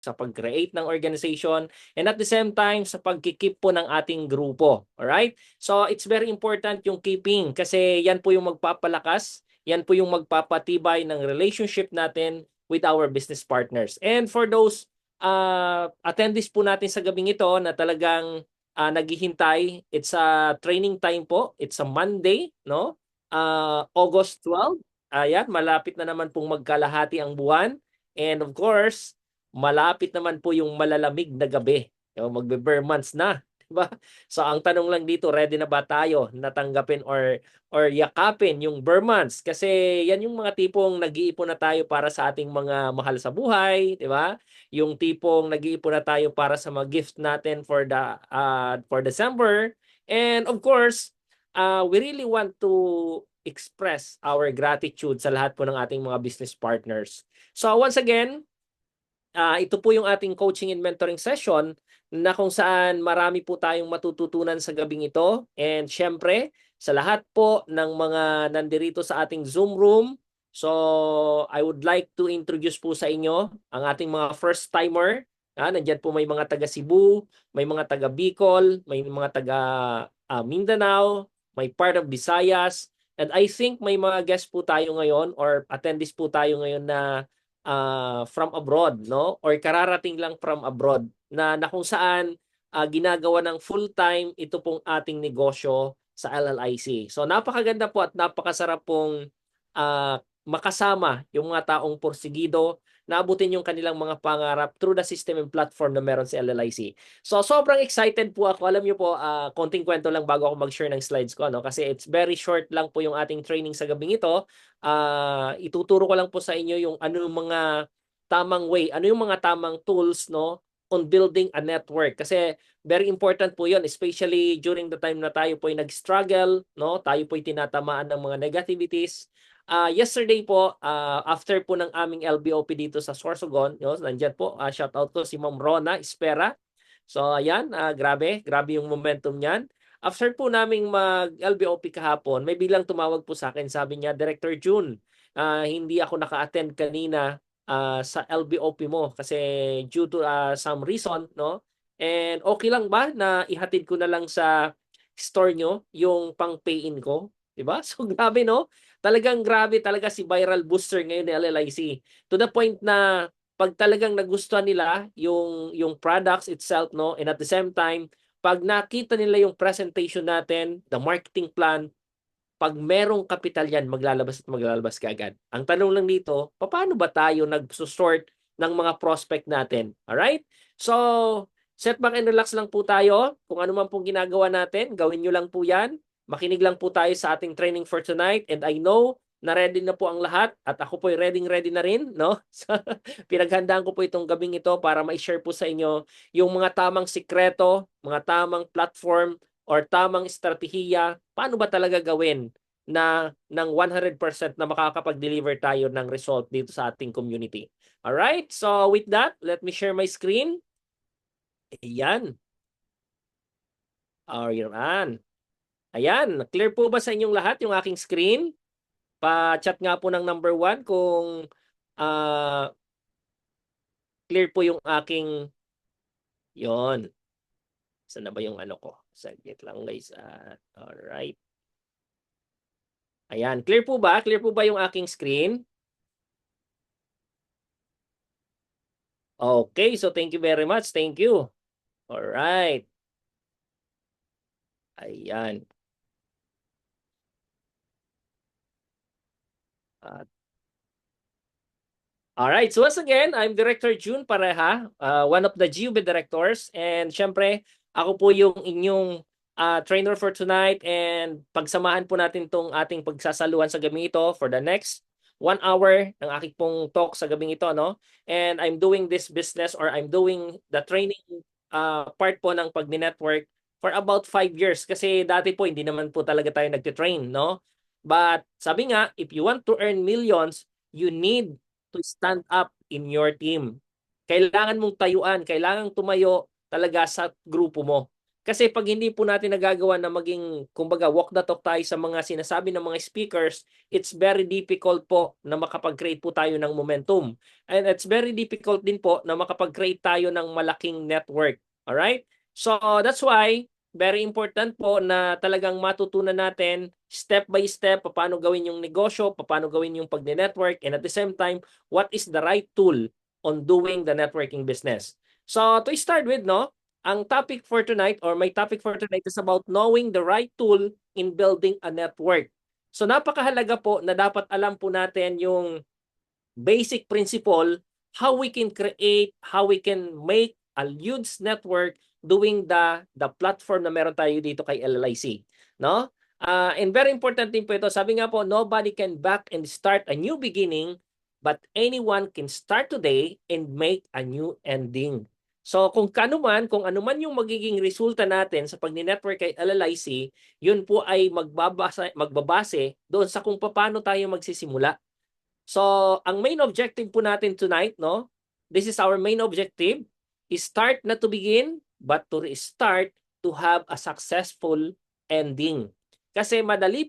sa pag-create ng organization, and at the same time sa pagkikip po ng ating grupo. Alright? So it's very important yung keeping kasi yan po yung magpapalakas, yan po yung magpapatibay ng relationship natin with our business partners. And for those attendees po natin sa gabing ito na talagang naghihintay, it's a training time po. It's a Monday, no? August 12. Ayan, malapit na naman pong magkalahati ang buwan. And of course, malapit naman po yung malalamig na gabi. Magbe-bare months na, 'di ba? So ang tanong lang dito, ready na ba tayo natanggapin or yakapin yung bare months? Kasi yan yung mga tipong nag-iipon na tayo para sa ating mga mahal sa buhay, 'di ba? Yung tipong nag-iipon na tayo para sa mga gift natin for December. And of course, we really want to express our gratitude sa lahat po ng ating mga business partners. So once again, ito po yung ating coaching and mentoring session na kung saan marami po tayong matututunan sa gabing ito. And syempre, sa lahat po ng mga nandirito sa ating Zoom room, so I would like to introduce po sa inyo ang ating mga first timer. Nandyan po may mga taga Cebu, may mga taga Bicol, may mga taga Mindanao, may part of Visayas, and I think may mga guests po tayo ngayon or attendees po tayo ngayon na from abroad, no? Or kararating lang from abroad na kung saan ginagawa ng full-time ito pong ating negosyo sa LLIC. So napakaganda po at napakasarap pong makasama yung mga taong porsigido na abutin yung kanilang mga pangarap through the system and platform na meron sa LLIC. So sobrang excited po ako. Alam niyo po, konting kwento lang bago ako mag-share ng slides ko, no? Kasi it's very short lang po yung ating training sa gabing ito. Ituturo ko lang po sa inyo yung ano yung mga tamang way, ano yung mga tamang tools, no, on building a network. Kasi very important po yun, especially during the time na tayo po ay nag-struggle, no, tayo po ay tinatamaan ng mga negativities. Yesterday po, after po ng aming LBOP dito sa Sorsogon, no, nandiyan po, shout out ko si Ma'am Rona Espera. So ayan, grabe yung momentum niyan. After po naming mag-LBOP kahapon, may biglang tumawag po sa akin. Sabi niya, Director June, hindi ako naka-attend kanina sa LBOP mo kasi due to some reason, no? And okay lang ba na ihatid ko na lang sa store nyo yung pang-pay-in ko? Diba? So grabe, no? Talagang grabe talaga si viral booster ngayon ni LLIC. To the point na pag talagang nagustuhan nila yung products itself, no, and at the same time pag nakita nila yung presentation natin, the marketing plan, pag merong kapital yan, maglalabas kaagad. Ang tanong lang dito, paano ba tayo nag-sort ng mga prospect natin? Alright? So, set back and relax lang po tayo. Kung ano man pong ginagawa natin, gawin nyo lang po yan. Makinig lang po tayo sa ating training for tonight. And I know na ready na po ang lahat at ako po ay ready na rin, no? Pinaghandaan ko po itong gabing ito para ma-share po sa inyo yung mga tamang sikreto, mga tamang platform or tamang estratehiya, paano ba talaga gawin na ng 100% na makakapag-deliver tayo ng result dito sa ating community. Alright, so with that, let me share my screen. Ayan. Ayan. Ayan, clear po ba sa inyong lahat yung aking screen? Pa-chat nga po ng number 1 kung clear po yung aking yon. Saan na ba yung ano ko? Saglit lang guys. Alright. Ayan, clear po ba? Clear po ba yung aking screen? Okay, so thank you very much. Thank you. Alright. Ayan. At alright, so once again, I'm Director June Pareha, one of the GUB directors. And syempre, ako po yung inyong trainer for tonight. And pagsamahan po natin tong ating pagsasaluhan sa gabing ito for the next 1 hour ng aking pong talk sa gabing ito, no? And I'm doing this business or I'm doing the training part po ng pag-network for about 5 years. Kasi dati po, hindi naman po talaga tayo nagtitrain, no? But sabi nga, if you want to earn millions, you need to stand up in your team. Kailangan mong tayuan, kailangan tumayo talaga sa grupo mo. Kasi pag hindi po natin nagagawa na maging, kumbaga, walk the talk tayo sa mga sinasabi ng mga speakers, it's very difficult po na makapag-create po tayo ng momentum. And it's very difficult din po na makapag-create tayo ng malaking network. Alright? So that's why, very important po na talagang matutunan natin step by step paano gawin yung negosyo, paano gawin yung pag-network, and at the same time, what is the right tool on doing the networking business. So to start with, no, ang topic for tonight or my topic for tonight is about knowing the right tool in building a network. So napakahalaga po na dapat alam po natin yung basic principle, how we can create, how we can make a huge network doing the platform na meron tayo dito kay LLIC, no? And very important din po ito. Sabi nga po, nobody can back and start a new beginning, but anyone can start today and make a new ending. So kung ano man yung magiging resulta natin sa pag-network kay LLIC, yun po ay magbabase doon sa kung paano tayo magsisimula. So, ang main objective po natin tonight, no? This is our main objective, is start not to begin, but to restart to have a successful ending. Kasi madali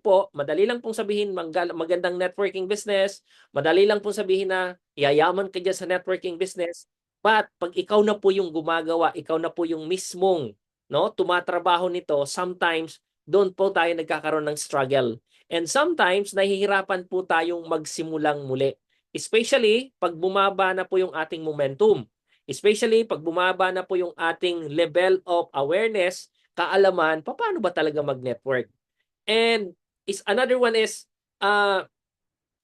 lang pong sabihin magandang networking business, madali lang pong sabihin na yayaman ka dyan sa networking business, but pag ikaw na po yung gumagawa, ikaw na po yung mismong, no, tumatrabaho nito, sometimes doon po tayo nagkakaroon ng struggle. And sometimes, nahihirapan po tayong magsimulang muli. Especially, pag bumaba na po yung ating momentum. Especially, pag bumaba na po yung ating level of awareness, kaalaman, paano ba talaga mag-network? And another one is,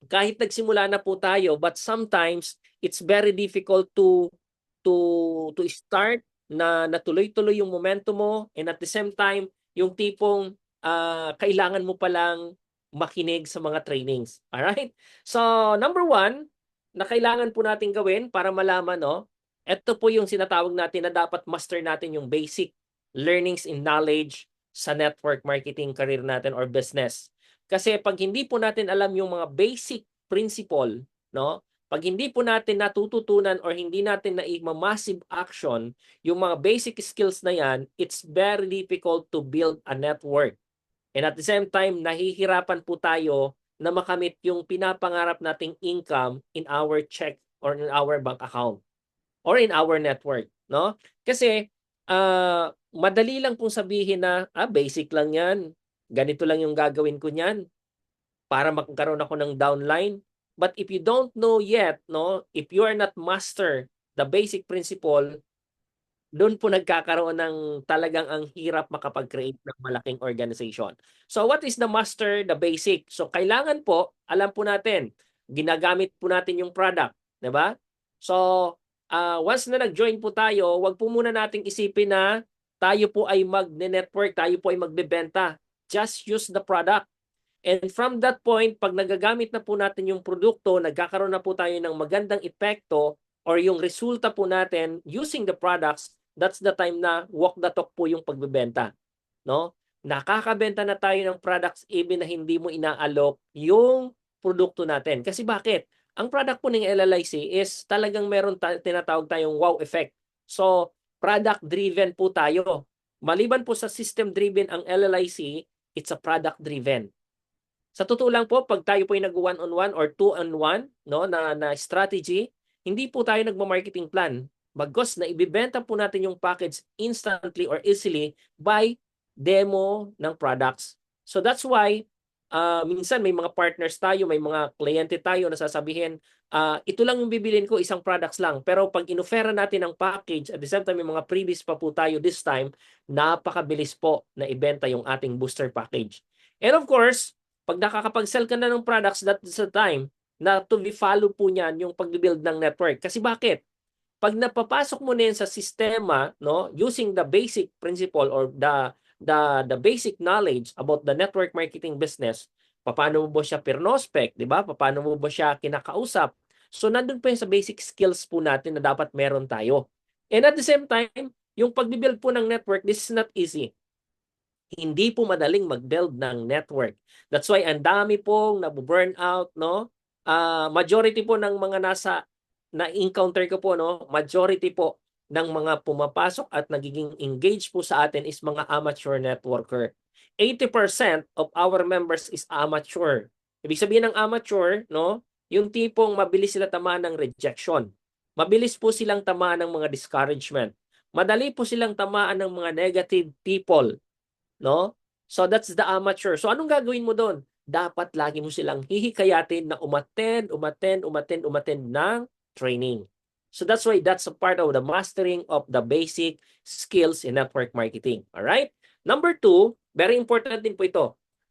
kahit nagsimula na po tayo, but sometimes, it's very difficult to start na natuloy-tuloy yung momentum mo, and at the same time, yung tipong kailangan mo palang makinig sa mga trainings. Alright? So, number one, na kailangan po natin gawin para malaman, no? Ito po yung sinatawag natin na dapat master natin yung basic learnings and knowledge sa network marketing career natin or business. Kasi pag hindi po natin alam yung mga basic principle, no? Pag hindi po natin natututunan or hindi natin massive action yung mga basic skills na yan, it's very difficult to build a network. And at the same time, nahihirapan po tayo na makamit yung pinapangarap nating income in our check or in our bank account or in our network, no? Kasi madali lang pong sabihin na basic lang 'yan. Ganito lang yung gagawin ko niyan para magkaroon ako ng downline. But if you don't know yet, no, if you are not master the basic principle, doon po nagkakaroon ng talagang ang hirap makapag-create ng malaking organization. So what is the master, the basic? So kailangan po, alam po natin, ginagamit po natin yung product, 'di ba? So once na nag-join po tayo, wag po muna nating isipin na tayo po ay mag-network, tayo po ay magbebenta. Just use the product. And from that point, pag nagagamit na po natin yung produkto, nagkakaroon na po tayo ng magandang epekto or yung resulta po natin using the products, that's the time na walk the talk po yung pagbebenta, no? Nakakabenta na tayo ng products even na hindi mo inaalok yung produkto natin. Kasi bakit? Ang product po ng LLIC is talagang meron tinatawag tayong wow effect. So, product driven po tayo. Maliban po sa system driven ang LLIC, it's a product driven. Sa totoo lang po, pag tayo po ay nag-one-on-one or two-on-one, no, na strategy, hindi po tayo nagma-marketing plan. Bagos na ibibenta po natin yung package instantly or easily by demo ng products. So that's why minsan may mga partners tayo, may mga kliyente tayo na sasabihin, ito lang yung bibilin ko, isang products lang. Pero pag inofera natin ang package, at the same time may mga previous pa po tayo this time, napakabilis po na ibenta yung ating booster package. And of course, pag nakakapag-sell ka na ng products, that's the time na to be follow po niyan yung pag-build ng network. Kasi bakit? Pag napapasok mo na yan sa sistema, no, using the basic principle or the basic knowledge about the network marketing business, paano mo ba siya prospect, di ba? Paano mo ba siya kinakausap? So nandun po yan sa basic skills po natin na dapat meron tayo. And at the same time, yung pag-build po ng network, this is not easy. Hindi po madaling mag-build ng network. That's why ang dami pong nabu-burn out, no? Majority po ng mga na-encounter ko po, no? Majority po ng mga pumapasok at nagiging engaged po sa atin is mga amateur networker. 80% of our members is amateur. Ibig sabihin ng amateur, no? Yung tipong mabilis sila tamaan ng rejection. Mabilis po silang tamaan ng mga discouragement. Madali po silang tamaan ng mga negative people, no? So that's the amateur. So anong gagawin mo doon? Dapat lagi mo silang hihikayatin na umattend ng training. So that's why that's a part of the mastering of the basic skills in network marketing. All right? Number 2, very important din po ito.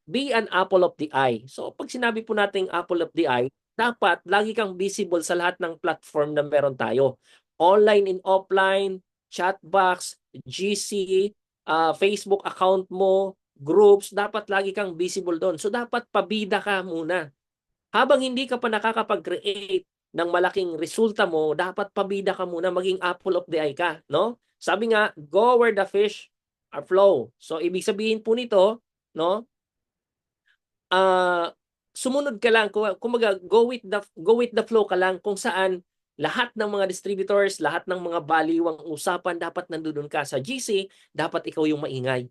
Be an apple of the eye. So pag sinabi po nating apple of the eye, dapat lagi kang visible sa lahat ng platform na meron tayo. Online and offline, chat box, GC, Facebook account mo, groups, dapat lagi kang visible doon. So dapat pabida ka muna. Habang hindi ka pa nakakapag-create ng malaking resulta mo, dapat pabida ka muna, maging apple of the eye ka, no? Sabi nga, go where the fish are flow. So ibig sabihin po nito, no? Sumunod ka lang, kumaga go with the flow ka lang kung saan lahat ng mga distributors, lahat ng mga baliwang usapan dapat nandoon ka sa GC, dapat ikaw yung maingay.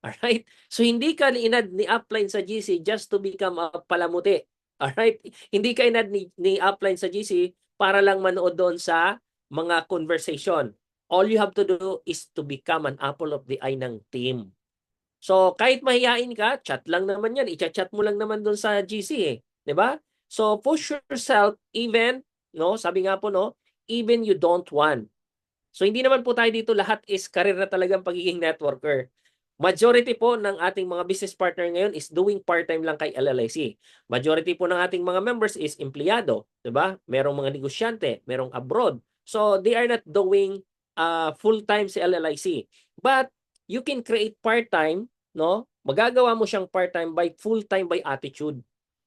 Alright? So hindi ka inad ni upline sa GC just to become a palamuti. Alright? Hindi ka inad ni upline sa GC para lang manood doon sa mga conversation. All you have to do is to become an apple of the eye ng team. So kahit mahihain ka, chat lang naman yan. I-chat mo lang naman doon sa GC eh. 'Di ba? So push yourself even, no? Sabi nga po, no? Even you don't want. So hindi naman po tayo dito lahat is career na talagang pagiging networker. Majority po ng ating mga business partner ngayon is doing part-time lang kay LLIC. Majority po ng ating mga members is empleyado, 'di ba? Merong mga negosyante, merong abroad. So they are not doing full-time sa LLIC. But you can create part-time, no? Magagawa mo siyang part-time by full-time by attitude.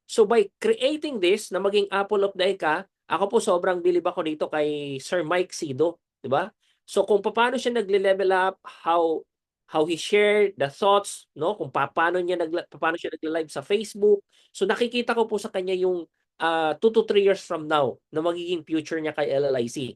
So by creating this na maging apple of the eye ka, ako po sobrang bilib ako dito kay Sir Mike Sido, 'di ba? So kung paano siya nagle-level up, how he shared the thoughts, no? Kung paano siya nagla-live sa Facebook. So nakikita ko po sa kanya yung 2 to 3 years from now na magiging future niya kay LLIC.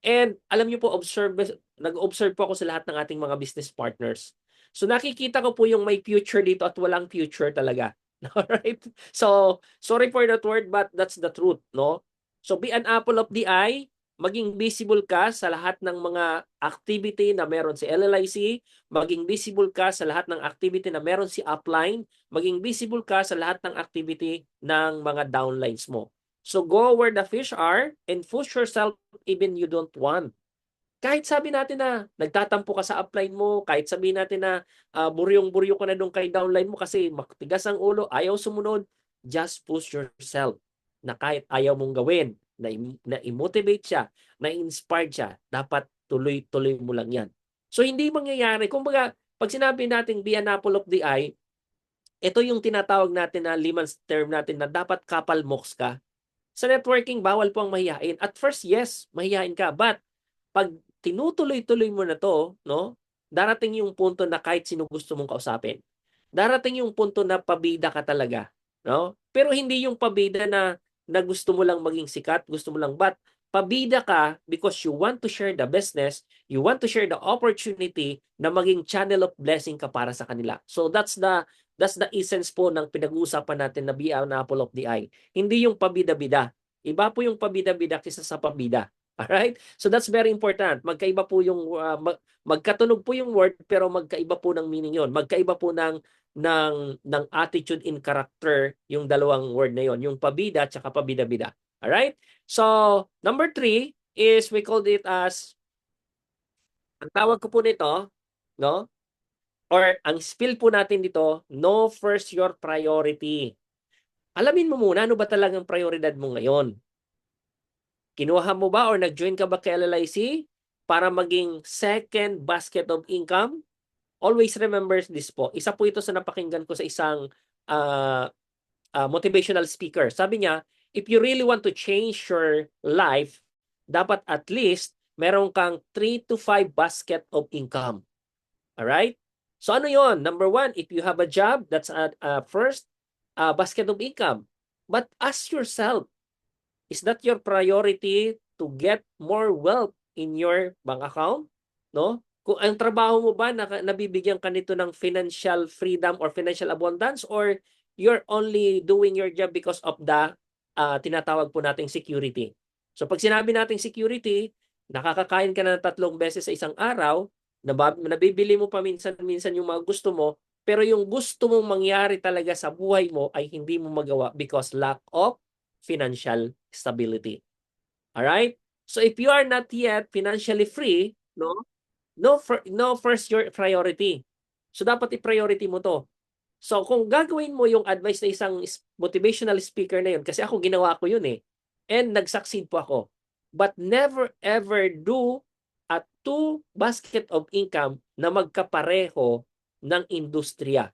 And alam niyo po, nag-observe po ako sa lahat ng ating mga business partners. So nakikita ko po yung may future dito at walang future talaga. Alright? So, sorry for that word but that's the truth, no? So be an apple of the eye, maging visible ka sa lahat ng mga activity na meron si LLIC, maging visible ka sa lahat ng activity na meron si upline, maging visible ka sa lahat ng activity ng mga downlines mo. So go where the fish are and push yourself even you don't want. Kahit sabi natin na nagtatampo ka sa upline mo, kahit sabihin natin na buryong-buryo ka na doon kay downline mo kasi matigas ang ulo, ayaw sumunod, just push yourself na kahit ayaw mong gawin, na i-motivate siya, na inspire siya, dapat tuloy-tuloy mo lang yan. So hindi mangyayari. Kumbaga, pag sinabi natin be an apple of the eye, ito yung tinatawag natin na layman's term natin na dapat kapal moks ka. Sa networking, bawal po ang mahihain. At first, yes, mahihain ka. But pag tinutuloy-tuloy mo na to, no? Darating yung punto na kahit sino gusto mong kausapin. Darating yung punto na pabida ka talaga, no? Pero hindi yung pabida na gusto mo lang maging sikat, gusto mo lang, but pabida ka because you want to share the business, you want to share the opportunity na maging channel of blessing ka para sa kanila. So that's the essence po ng pinag-uusapan natin na be an apple of the eye. Hindi yung pabida-bida. Iba po yung pabida-bida kaysa sa pabida. Alright? So that's very important. Magkaiba po yung magkatunog po yung word pero magkaiba po ng meaning yon. Magkaiba po ng attitude in character yung dalawang word na yon, yung pabida at saka pabida-bida. Alright? So, number 3 is we called it as, ang tawag ko po nito, no? Or ang spill po natin dito, know first your priority. Alamin mo muna ano ba talagang prioridad mo ngayon. Kinuha mo ba or nag-join ka ba kay LLIC para maging second basket of income? Always remember this po. Isa po ito sa napakinggan ko sa isang motivational speaker. Sabi niya, if you really want to change your life, dapat at least meron kang 3 to 5 basket of income. Alright? So ano yon? Number 1, if you have a job, that's first basket of income. But ask yourself, is that your priority to get more wealth in your bank account, no? Kung ang trabaho mo ba nabibigyan ka nito ng financial freedom or financial abundance, or you're only doing your job because of the tinatawag po nating security. So pag sinabi nating security, nakakakain ka na ng 3 beses sa isang araw, nabibili mo pa minsan-minsan yung mga gusto mo, pero yung gusto mong mangyari talaga sa buhay mo ay hindi mo magawa because lack of financial stability. All right? So if you are not yet financially free, no first your priority. So dapat i-priority mo to. So kung gagawin mo yung advice na isang motivational speaker na yun, kasi ako ginawa ko yun eh, and nag-succeed po ako. But never ever do a 2 basket of income na magkapareho ng industriya.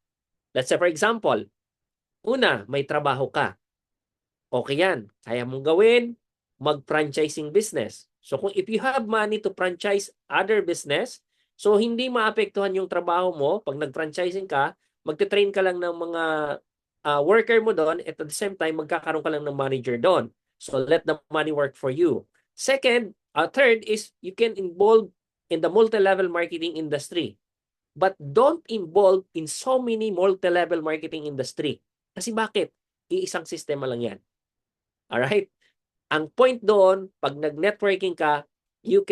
Let's say for example, una, may trabaho ka. Okay yan. Kaya mong gawin, mag-franchising business. So kung if you have money to franchise other business, so hindi maapektuhan yung trabaho mo. Pag nag-franchising ka, magte-train ka lang ng mga worker mo doon, at the same time, magkakaroon ka lang ng manager doon. So let the money work for you. Second, third is you can involve in the multi-level marketing industry. But don't involve in so many multi-level marketing industry. Kasi bakit? Iisang sistema lang yan. Alright? Ang point doon, pag nag-networking ka, you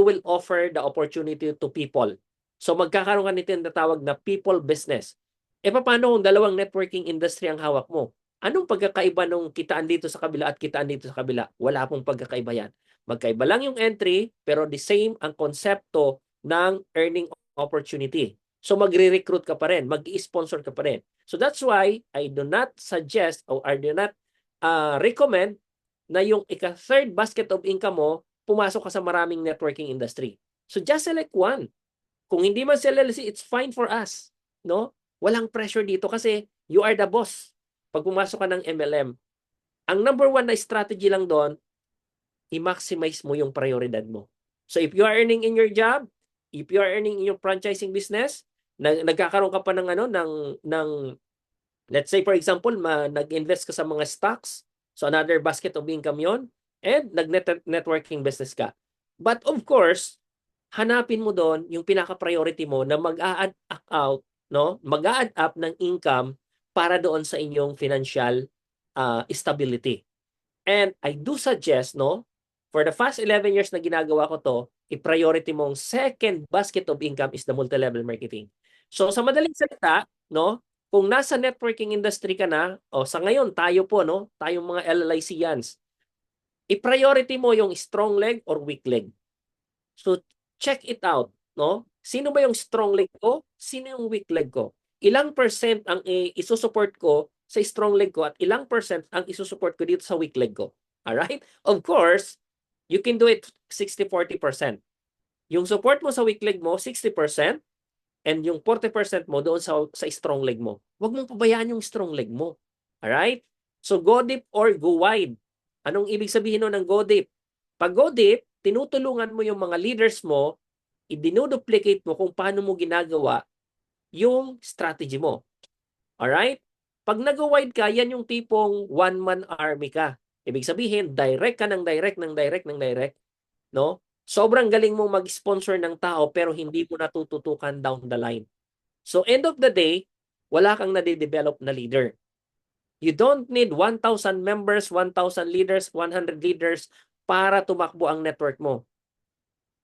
will offer the opportunity to people. So magkakaroon ka nito yung natawag na people business. E paano kung dalawang networking industry ang hawak mo? Anong pagkakaiba nung kitaan dito sa kabila at kitaan dito sa kabila? Wala pong pagkakaiba yan. Magkaiba lang yung entry, pero the same ang konsepto ng earning opportunity. So magre-recruit ka pa rin, mag-i-sponsor ka pa rin. So that's why I do not suggest or I do not recommend na yung ika-third basket of income mo, pumasok ka sa maraming networking industry. So just select one. Kung hindi man sa LLC, it's fine for us. No? Walang pressure dito kasi you are the boss. Pag pumasok ka ng MLM, ang number one na strategy lang doon, i-maximize mo yung prioridad mo. So if you are earning in your job, if you are earning in your franchising business, nagkakaroon ka pa ng let's say for example, nag-invest ka sa mga stocks, so another basket of income yon, and nag-networking business ka. But of course, hanapin mo doon yung pinaka-priority mo na mag-a-add out, no? Mag-a-add up ng income para doon sa inyong financial stability. And I do suggest, no, for the past 11 years na ginagawa ko to, i-priority mong second basket of income is the multi-level marketing. So sa madaling salita, no, kung nasa networking industry ka na, o sa ngayon tayo po, no, tayong mga LLICians, i-priority mo yung strong leg or weak leg. So check it out, no? Sino ba yung strong leg ko? Sino yung weak leg ko? Ilang percent ang isusupport ko sa strong leg ko at ilang percent ang isusupport ko dito sa weak leg ko? Alright? Of course, you can do it 60-40%. Yung support mo sa weak leg mo, 60%, and yung 40% mo doon sa strong leg mo. Huwag mong pabayaan yung strong leg mo. Alright? So go deep or go wide. Anong ibig sabihin nun ng go deep? Pag go deep, tinutulungan mo yung mga leaders mo, i-dinuduplicate mo kung paano mo ginagawa yung strategy mo. Alright? Pag nag-wide ka, yan yung tipong one-man army ka. Ibig sabihin, direct ka ng direct, ng direct, ng direct. No? Sobrang galing mong mag-sponsor ng tao pero hindi mo natututukan down the line. So end of the day, wala kang nade-develop na leader. You don't need 1,000 members, 1,000 leaders, 100 leaders para tumakbo ang network mo.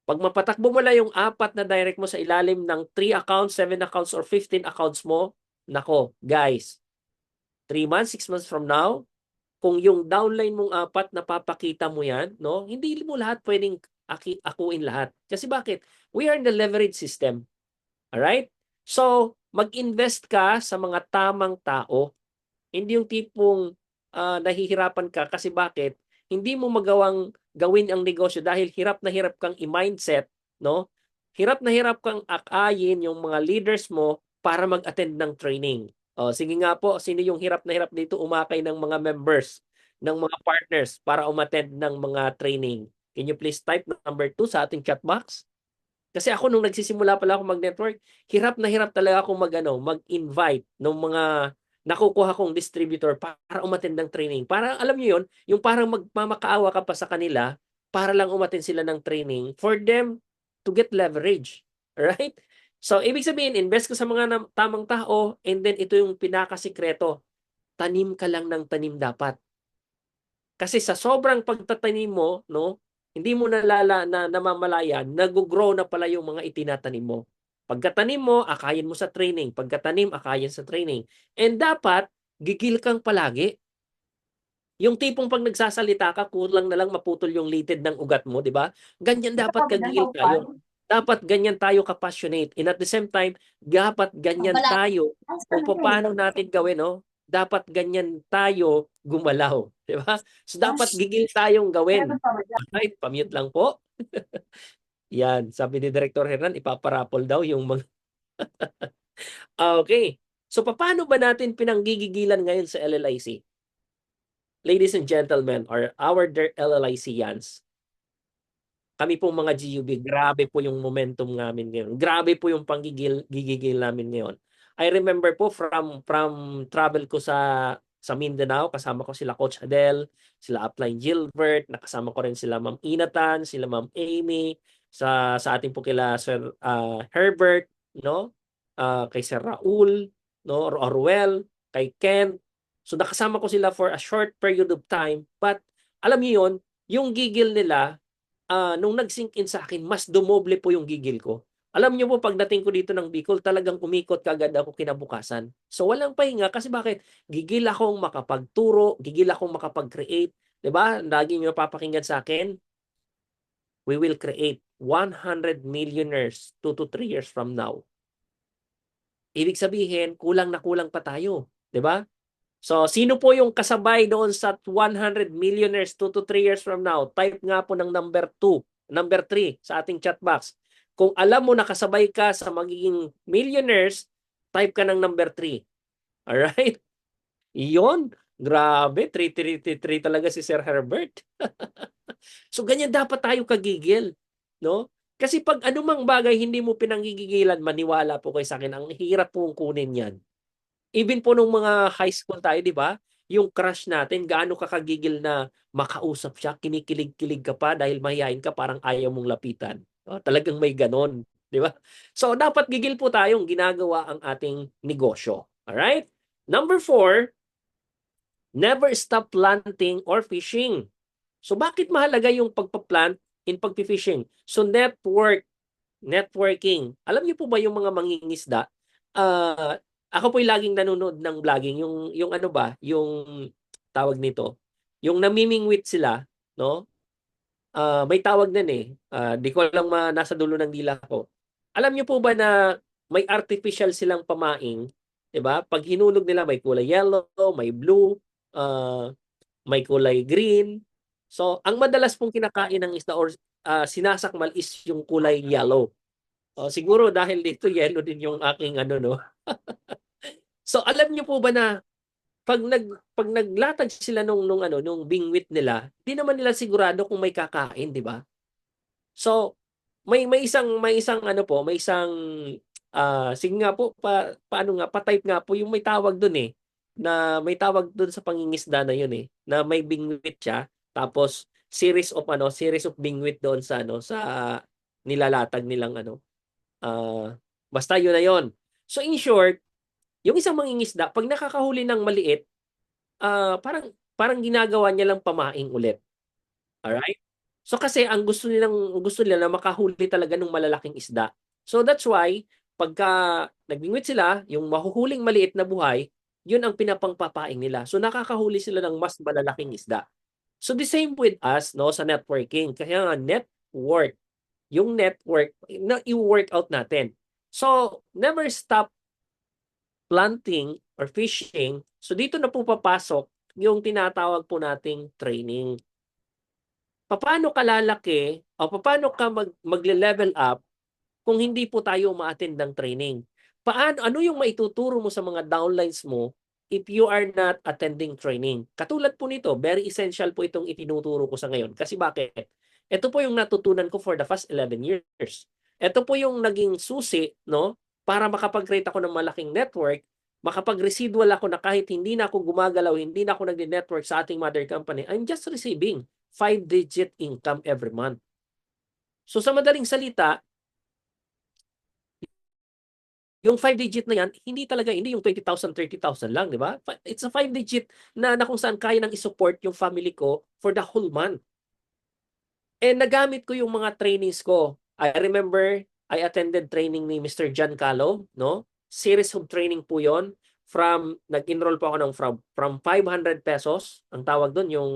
Pag mapatakbo mo lang yung 4 na direct mo sa ilalim ng 3 accounts, 7 accounts, or 15 accounts mo, nako, guys, 3 months, 6 months from now, kung yung downline mong 4 napapakita mo yan, no, hindi mo lahat pwedeng akuin lahat. Kasi bakit? We are in the leverage system. Alright? So, mag-invest ka sa mga tamang tao. Hindi yung tipong nahihirapan ka kasi bakit? Hindi mo magawang gawin ang negosyo dahil hirap na hirap kang i-mindset, no? Hirap na hirap kang akayin yung mga leaders mo para mag-attend ng training. O, sige nga po, sino yung hirap na hirap dito umakay ng mga members, ng mga partners para umattend ng mga training? Can you please type number 2 sa ating chat box? Kasi ako nung nagsisimula pala ako mag-network, hirap na hirap talaga ako mag-invite ng mga nakukuha kong distributor para umattend ng training. Para alam niyo 'yon, yung parang magmamakaawa ka pa sa kanila para lang umattend sila ng training for them to get leverage. Alright? So, ibig sabihin, invest ka sa mga tamang tao, and then ito yung pinakasikreto. Tanim ka lang ng tanim dapat. Kasi sa sobrang pagtatanim mo, no, hindi mo namamalayan, nag-grow na pala yung mga itinatanim mo. Pagkatanim mo, akayin mo sa training. Pagkatanim, akayin sa training. And dapat, gigil kang palagi. Yung tipong pag nagsasalita ka, kulang na lang maputol yung litid ng ugat mo, di ba? Ganyan dapat kagigil tayo. Dapat ganyan tayo ka-passionate. And at the same time, dapat ganyan tayo kung paano natin gawin, no? Dapat ganyan tayo gumalaw. Di ba? So dapat gigil tayong gawin. Right? Pamute lang po. Yan. Sabi ni Director Hernan, ipaparapol daw yung mga... Okay. So paano ba natin pinanggigigilan ngayon sa LLIC? Ladies and gentlemen, or our dear LLICians, kami pong mga GUB, grabe po yung momentum namin ngayon. Grabe po yung gigigil namin ngayon. I remember po from travel ko sa Mindanao, kasama ko sila Coach Adel, sila Upline Gilbert, nakasama ko rin sila Ma'am Inatan, sila Ma'am Amy, sa ating po kila Sir Herbert, no? Kay Sir Raul, no? Orwell, kay Ken. So nakasama ko sila for a short period of time, but alam niyo yon, yung gigil nila, nung nag-sink in sa akin, mas dumoble po yung gigil ko. Alam niyo po, pagdating ko dito ng Bicol, talagang umikot kagad ako kinabukasan. So walang pahinga kasi bakit? Gigil akong makapagturo, gigil akong makapag-create. 'Di ba? Lagi niyo napapakinggan sa akin, we will create 100 millionaires 2 to 3 years from now. Ibig sabihin, kulang na kulang pa tayo. 'Di ba? So, sino po yung kasabay doon sa 100 millionaires 2 to 3 years from now? Type nga po ng number 2, number 3 sa ating chat box. Kung alam mo na kasabay ka sa magiging millionaires, type ka ng number 3. Alright? Iyon. Grabe, 3 talaga si Sir Herbert. So, ganyan dapat tayo kagigil. No? Kasi pag anumang bagay hindi mo pinanggigigilan, maniwala po kayo sa akin, ang hirap pong kunin yan. Even po nung mga high school tayo, di ba? Yung crush natin, gaano ka kagigil na makausap siya, kinikilig-kilig ka pa dahil mahihain ka, parang ayaw mong lapitan. Talagang may ganon. Di ba? So, dapat gigil po tayong ginagawa ang ating negosyo. Alright? Number 4, never stop planting or fishing. So, bakit mahalaga yung pagpa-plant in pagpi-fishing? So, networking. Alam niyo po ba yung mga mangingisda? Ako po yung laging nanonood ng vlogging, yung ano ba, yung tawag nito, yung namimingwit sila, no? May tawag nun eh. Di ko lang nasa dulo ng dila ko. Alam niyo po ba na may artificial silang pamaing, 'di ba? Pag hinulog nila may kulay yellow, may blue, may kulay green. So, ang madalas pong kinakain ng isda or sinasakmal is yung kulay yellow. Siguro dahil dito yellow din yung aking ano, no. So alam niyo po ba na pag naglatag sila nung bingwit nila, di naman nila sigurado kung may kakain, di ba? So may isang ano po, may isang sige nga po paano nga pa-type nga po yung may tawag doon eh, na may tawag doon sa pangingisda na yun eh, na may bingwit siya tapos series of bingwit doon sa ano sa nilalatag nilang ano. Basta yun na yun. So in short, yung isang mangingisda, pag nakakahuli ng maliit, parang ginagawa niya lang pamaing ulit. Alright? So kasi ang gusto nila na makahuli talaga ng malalaking isda. So that's why pagka nagbingwit sila, yung mahuhuling maliit na buhay, yun ang pinapangpapaing nila. So nakakahuli sila ng mas malalaking isda. So the same with us, no, sa networking. Kaya nga network, yung network na i-work out natin. So never stop planting or fishing. So dito na po papasok yung tinatawag po nating training. Paano ka lalaki o paano ka magle-level up kung hindi po tayo ma-attend ng training? Ano yung maituturo mo sa mga downlines mo if you are not attending training? Katulad po nito, very essential po itong itinuturo ko sa ngayon. Kasi bakit? Ito po yung natutunan ko for the past 11 years. Ito po yung naging susi, no, para makapag-create ako ng malaking network, makapag-residual ako na kahit hindi na ako gumagalaw, hindi na ako nag-network sa ating mother company, I'm just receiving 5-digit income every month. So sa madaling salita, yung 5-digit na yan, hindi yung 20,000, 30,000 lang, di ba? It's a 5-digit na kung saan kaya nang isupport yung family ko for the whole month. And nagamit ko yung mga trainings ko. I remember I attended training ni Mr. John Calo, no? Series of training po yon. Nag-enroll po ako from 500 pesos, ang tawag doon yung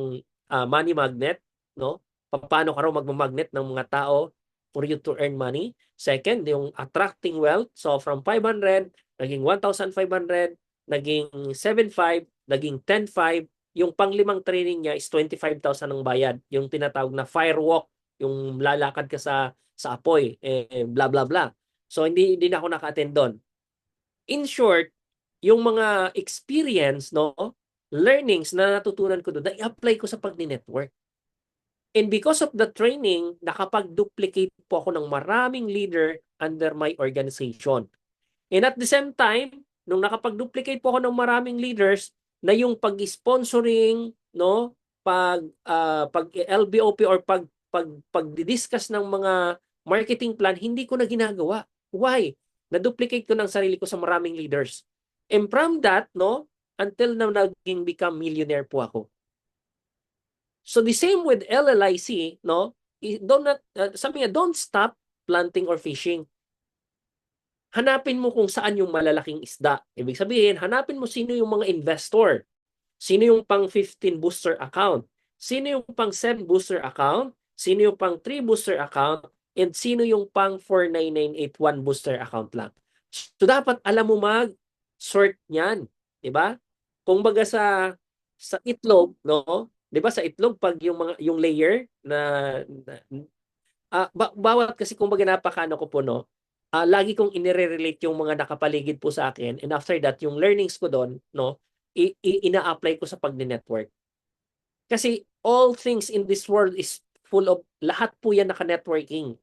money magnet, no? Paano ka raw magmamagnet ng mga tao for you to earn money. Second, yung attracting wealth. So from 500, naging 1,500, naging 7,500, naging 10,500. Yung panglimang training niya is 25,000 ang bayad. Yung tinatawag na firewalk, yung lalakad ka sa apoy, blah blah blah. So hindi na ako naka-attend doon. In short, yung mga experience, no, learnings na natutunan ko doon, na-apply ko sa pagni-network. And because of the training, nakapag-duplicate po ako ng maraming leader under my organization. And at the same time, nung nakapag-duplicate po ako ng maraming leaders, na yung pag-sponsoring, no, pag LBOP or pag-discuss ng mga marketing plan, hindi ko na ginagawa. Why? Na-duplicate ko ng sarili ko sa maraming leaders. And from that, no, until na naging become millionaire po ako. So the same with LLIC, no? Sabi nga, don't stop planting or fishing. Hanapin mo kung saan yung malalaking isda. Ibig sabihin, hanapin mo sino yung mga investor. Sino yung pang 15 booster account. Sino yung pang 7 booster account. Sino yung pang 3 booster account. And sino yung pang 49981 booster account lang. So dapat alam mo mag-sort niyan. Diba? Kung baga sa itlog, no? 'Di ba sa itlog pag yung layer bawat kasi kumbaga napakaano ko po, no. Lagi kong inire-relate yung mga nakapaligid po sa akin, and after that yung learnings ko doon, no, ina-apply ko sa pag-network. Kasi all things in this world is full of, lahat po yan naka-networking.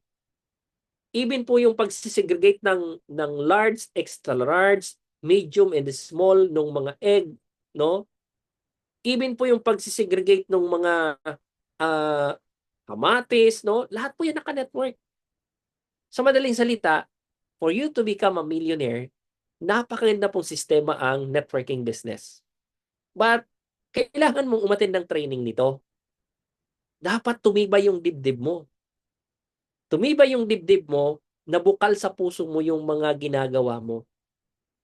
Even po yung pagsisegregate ng large, extra large, medium and small nung mga egg, no? Even po yung pagsisegregate ng mga kamatis, no? Lahat po yan naka-network. Sa madaling salita, for you to become a millionaire, napakaganda pong sistema ang networking business. But, kailangan mong umattend ng training nito. Dapat tumibay yung dibdib mo. Tumibay yung dibdib mo, nabukal sa puso mo yung mga ginagawa mo.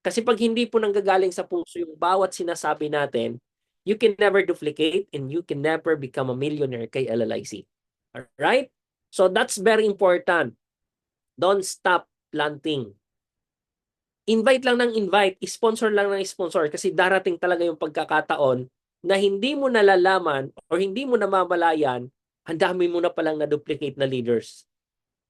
Kasi pag hindi po nanggagaling sa puso yung bawat sinasabi natin, you can never duplicate and you can never become a millionaire kay LLIC. Alright? So that's very important. Don't stop planting. Invite lang ng invite, sponsor lang ng sponsor kasi darating talaga yung pagkakataon na hindi mo nalalaman or hindi mo namamalayan, ang dami mo na palang na-duplicate na leaders.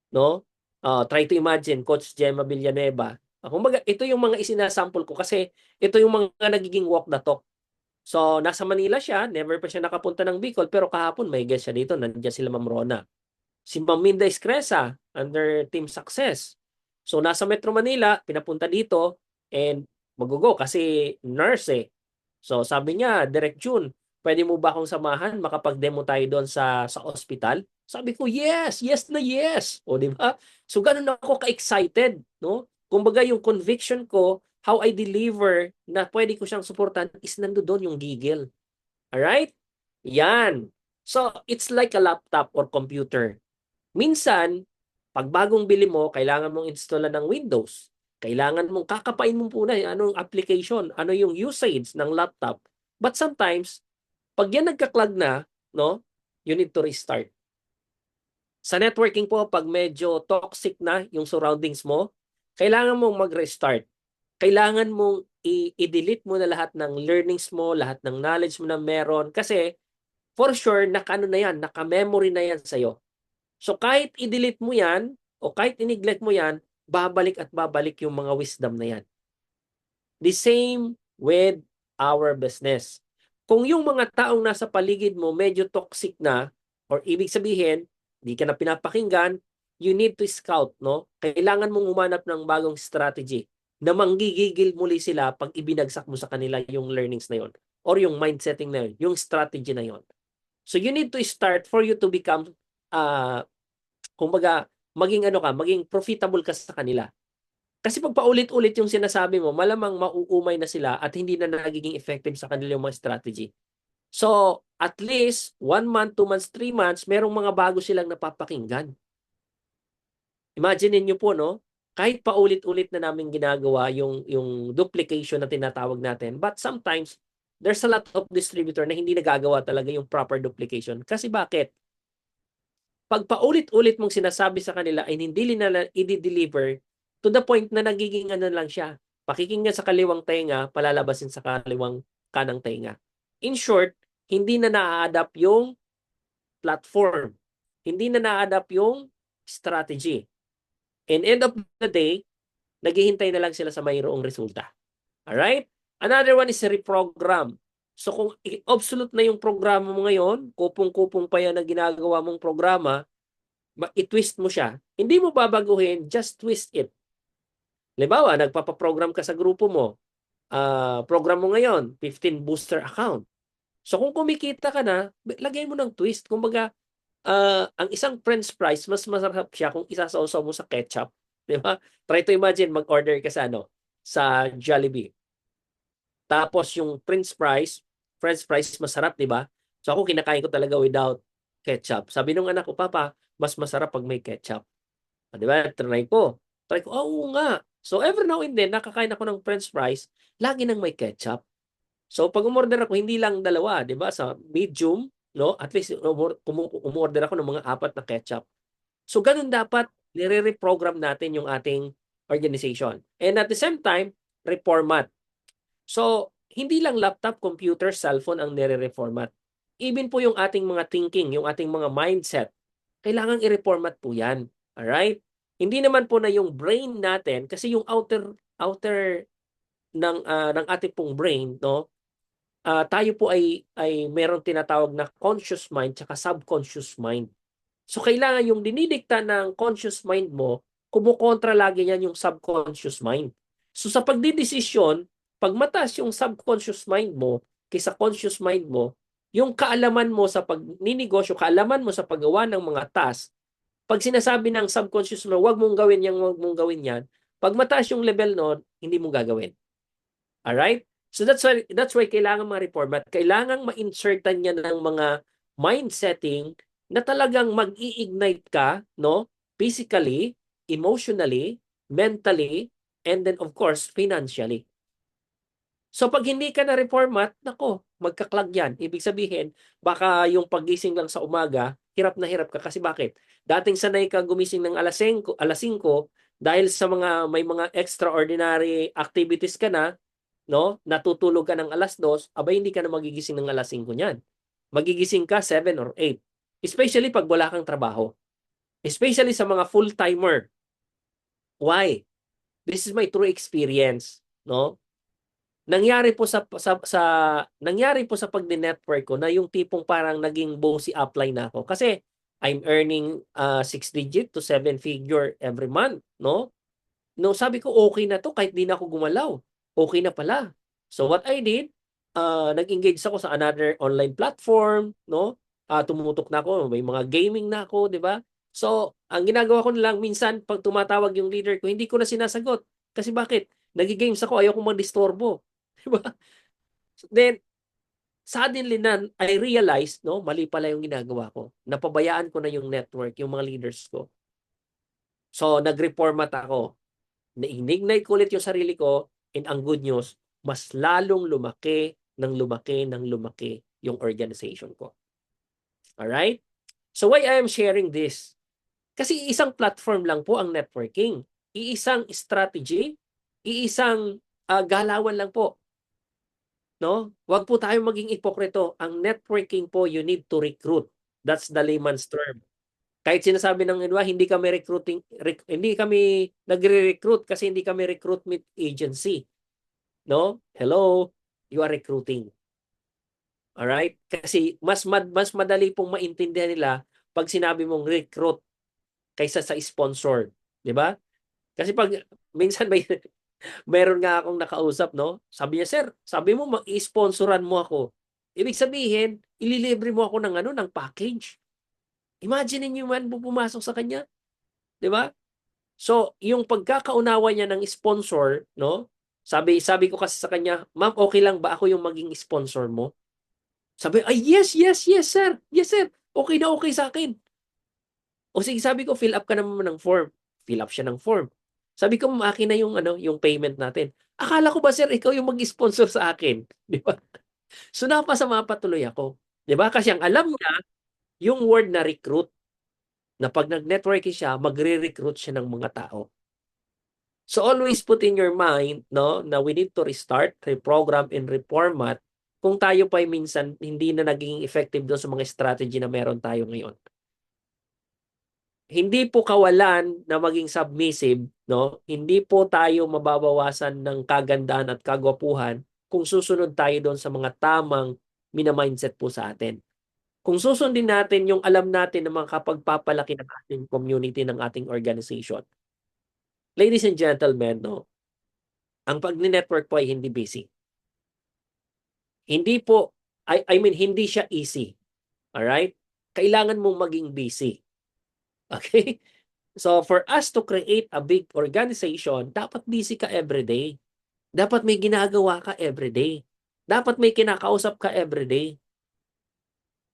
No? Try to imagine, Coach Gemma Villanueva. Kumbaga, ito yung mga isinasample ko kasi ito yung mga nagiging walk the talk. So, nasa Manila siya, never pa siya nakapunta ng Bicol, pero kahapon may guest siya dito, nandiyan sila Ma'am Rona. Si Ma'am Minda Escresa, under Team Success. So, nasa Metro Manila, pinapunta dito, and magugo kasi nurse eh. So, sabi niya, Direk June, pwede mo ba akong samahan? Makapag-demo tayo doon sa ospital? Sabi ko, yes! Yes na yes! O, di ba? So, ganun ako ka-excited, no? Kumbaga, yung conviction ko, how I deliver na pwede ko siyang suportahan is nandoon yung gigil. Alright? Yan. So, it's like a laptop or computer. Minsan, pag bagong bili mo, kailangan mong installan ng Windows. Kailangan mong kakapain mo muna anong application, ano yung usage ng laptop. But sometimes, pag yan nagka-clog na, no, you need to restart. Sa networking po, pag medyo toxic na yung surroundings mo, kailangan mong mag-restart. Kailangan mong i-delete mo na lahat ng learnings mo, lahat ng knowledge mo na meron. Kasi, for sure, naka-ano na yan, naka-memory na yan sa'yo. So kahit i-delete mo yan o kahit i-neglect mo yan, babalik at babalik yung mga wisdom na yan. The same with our business. Kung yung mga taong nasa paligid mo medyo toxic na, or ibig sabihin, di ka na pinapakinggan, you need to scout, no? Kailangan mong umanap ng bagong strategy na manggigigil muli sila pag ibinagsak mo sa kanila yung learnings na yon or yung mindsetting na yon, yung strategy na yon. So you need to start for you to become kumbaga maging profitable ka sa kanila. Kasi pag paulit-ulit yung sinasabi mo, malamang mauumay na sila at hindi na nagiging effective sa kanila yung mga strategy. So, at least 1 month, 2 months, 3 months, merong mga bago silang napapakinggan. Imagine niyo po, no? Kahit paulit-ulit na namin ginagawa yung duplication na tinatawag natin, but sometimes there's a lot of distributor na hindi nagagawa talaga yung proper duplication. Kasi bakit? Pag paulit-ulit mong sinasabi sa kanila ay hindi nila i-deliver to the point na nagiging ano lang siya. Pakikinggan sa kaliwang tenga, palalabasin sa kaliwang kanang tenga. In short, hindi na na-adapt yung platform. Hindi na na-adapt yung strategy. And end of the day, naghihintay na lang sila sa mayroong resulta. Alright? Another one is reprogram. So kung obsolete na yung programa mo ngayon, kupong-kupong pa yan ang ginagawa mong programa, i-twist mo siya. Hindi mo babaguhin, just twist it. Halimbawa, nagpapaprogram ka sa grupo mo, program mo ngayon, 15 booster account. So kung kumikita ka na, lagay mo ng twist. Kumbaga, ang isang french fries, mas masarap siya kung isasawsaw mo sa ketchup. Di ba? Try to imagine, mag-order ka sa, sa Jollibee. Tapos yung french fries masarap, di ba? So ako kinakain ko talaga without ketchup. Sabi nung anak ko, Papa, mas masarap pag may ketchup. Di ba? Try ko, oo nga. So every now and then, nakakain ako ng french fries, lagi nang may ketchup. So pag umorder ako, hindi lang dalawa, di ba? Sa medium, no? At least umorder ako ng mga 4 na ketchup. So ganun dapat nire-reprogram natin yung ating organization. And at the same time, reformat. So hindi lang laptop, computer, cellphone ang nire-reformat. Even po yung ating mga thinking, yung ating mga mindset, kailangan i-reformat po yan. Alright? Hindi naman po na yung brain natin, kasi yung outer ng ating pong brain, no? Tayo po ay merong tinatawag na conscious mind tsaka subconscious mind. So kailangan yung dinidikta ng conscious mind mo, kumukontra lagi yan yung subconscious mind. So sa pagdidesisyon, pag mataas yung subconscious mind mo kaysa conscious mind mo, yung kaalaman mo sa pagninegosyo, kaalaman mo sa paggawa ng mga task, pag sinasabi ng subconscious mo, wag mong gawin yan, wag mong gawin yan, pag mataas yung level noon, hindi mo gagawin. Alright? So that's why kailangan ma-reformat. Kailangan ma-insertan niya ng mga mind setting na talagang mag-i-ignite ka, no? Physically, emotionally, mentally, and then of course, financially. So pag hindi ka na reformat, nako, magkaklag yan. Ibig sabihin, baka yung pagising lang sa umaga, hirap na hirap ka. Kasi bakit? Dating sanay ka gumising ng alas 5, dahil sa may mga extraordinary activities ka na, no? Natutulog ka ng alas 2, abay hindi ka na magigising ng alas 5 niyan. Magigising ka 7 or 8. Especially pag wala kang trabaho. Especially sa mga full-timer. Why? This is my true experience, no? Nangyari po sa pagdi-network ko na yung tipong parang naging bossy upline na ako kasi I'm earning 6 digit to 7 figure every month, no? No, sabi ko okay na to kahit di na ako gumalaw. Okay na pala. So what I did, nag-engage ako sa another online platform, no? Tumutok na ako, may mga gaming na ako, di ba? So, ang ginagawa ko na lang, minsan, pag tumatawag yung leader ko, hindi ko na sinasagot. Kasi bakit? Nag-games ako, ayaw kong mag-disturbo. Di ba? Then, suddenly na, I realized, no, mali pala yung ginagawa ko. Napabayaan ko na yung network, yung mga leaders ko. So, nag-reformat ako. Na-ignite ko ulit yung sarili ko, and ang good news, mas lalong lumaki yung organization ko. Alright? So why I am sharing this? Kasi isang platform lang po ang networking. Iisang strategy, iisang galawan lang po. No? Huwag po tayo maging ipokrito. Ang networking po, you need to recruit. That's the layman's term. Kahit sinasabi ng iba, hindi kami nagre-recruit kasi hindi kami recruitment agency. No? Hello, you are recruiting. All right? Kasi mas madali pong maintindihan nila pag sinabi mong recruit kaysa sa sponsor, 'di ba? Kasi pag minsan meron nga akong nakausap, no? Sabi niya, "Sir, sabi mo mag-sponsoran mo ako." Ibig sabihin, ililibre mo ako ng ng package. Imagine niyo man pumasok sa kanya, 'di ba? So, yung pagkakaunawa niya ng sponsor, no? Sabi ko kasi sa kanya, "Ma'am, okay lang ba ako yung maging sponsor mo?" Sabi, "Ay, yes, yes, yes, sir. Yes, sir. Okay na okay sa akin." O sige, sabi ko, "Fill up ka naman ng form." Fill up siya ng form. Sabi ko, "Ma'am, akin na yung yung payment natin." Akala ko ba, sir, ikaw yung mag-sponsor sa akin, 'di ba? So napasama pa tuloy ako, 'di ba? Kasi ang alam niya yung word na recruit, na 'pag nag-networking siya, magre-recruit siya ng mga tao. So always put in your mind, no, na we need to restart, reprogram, and reformat kung tayo pa minsan hindi na naging effective doon sa mga strategy na meron tayo ngayon. Hindi po kawalan na maging submissive, no? Hindi po tayo mababawasan ng kagandahan at kagwapuhan kung susunod tayo doon sa mga tamang mina-mindset po sa atin. Kung susundin natin yung alam natin na makapagpapalaki ng ating community, ng ating organization. Ladies and gentlemen, no, ang pag-network po ay hindi busy. Hindi po, I mean, hindi siya easy. Alright? Kailangan mong maging busy. Okay? So, for us to create a big organization, dapat busy ka everyday. Dapat may ginagawa ka everyday. Dapat may kinakausap ka everyday.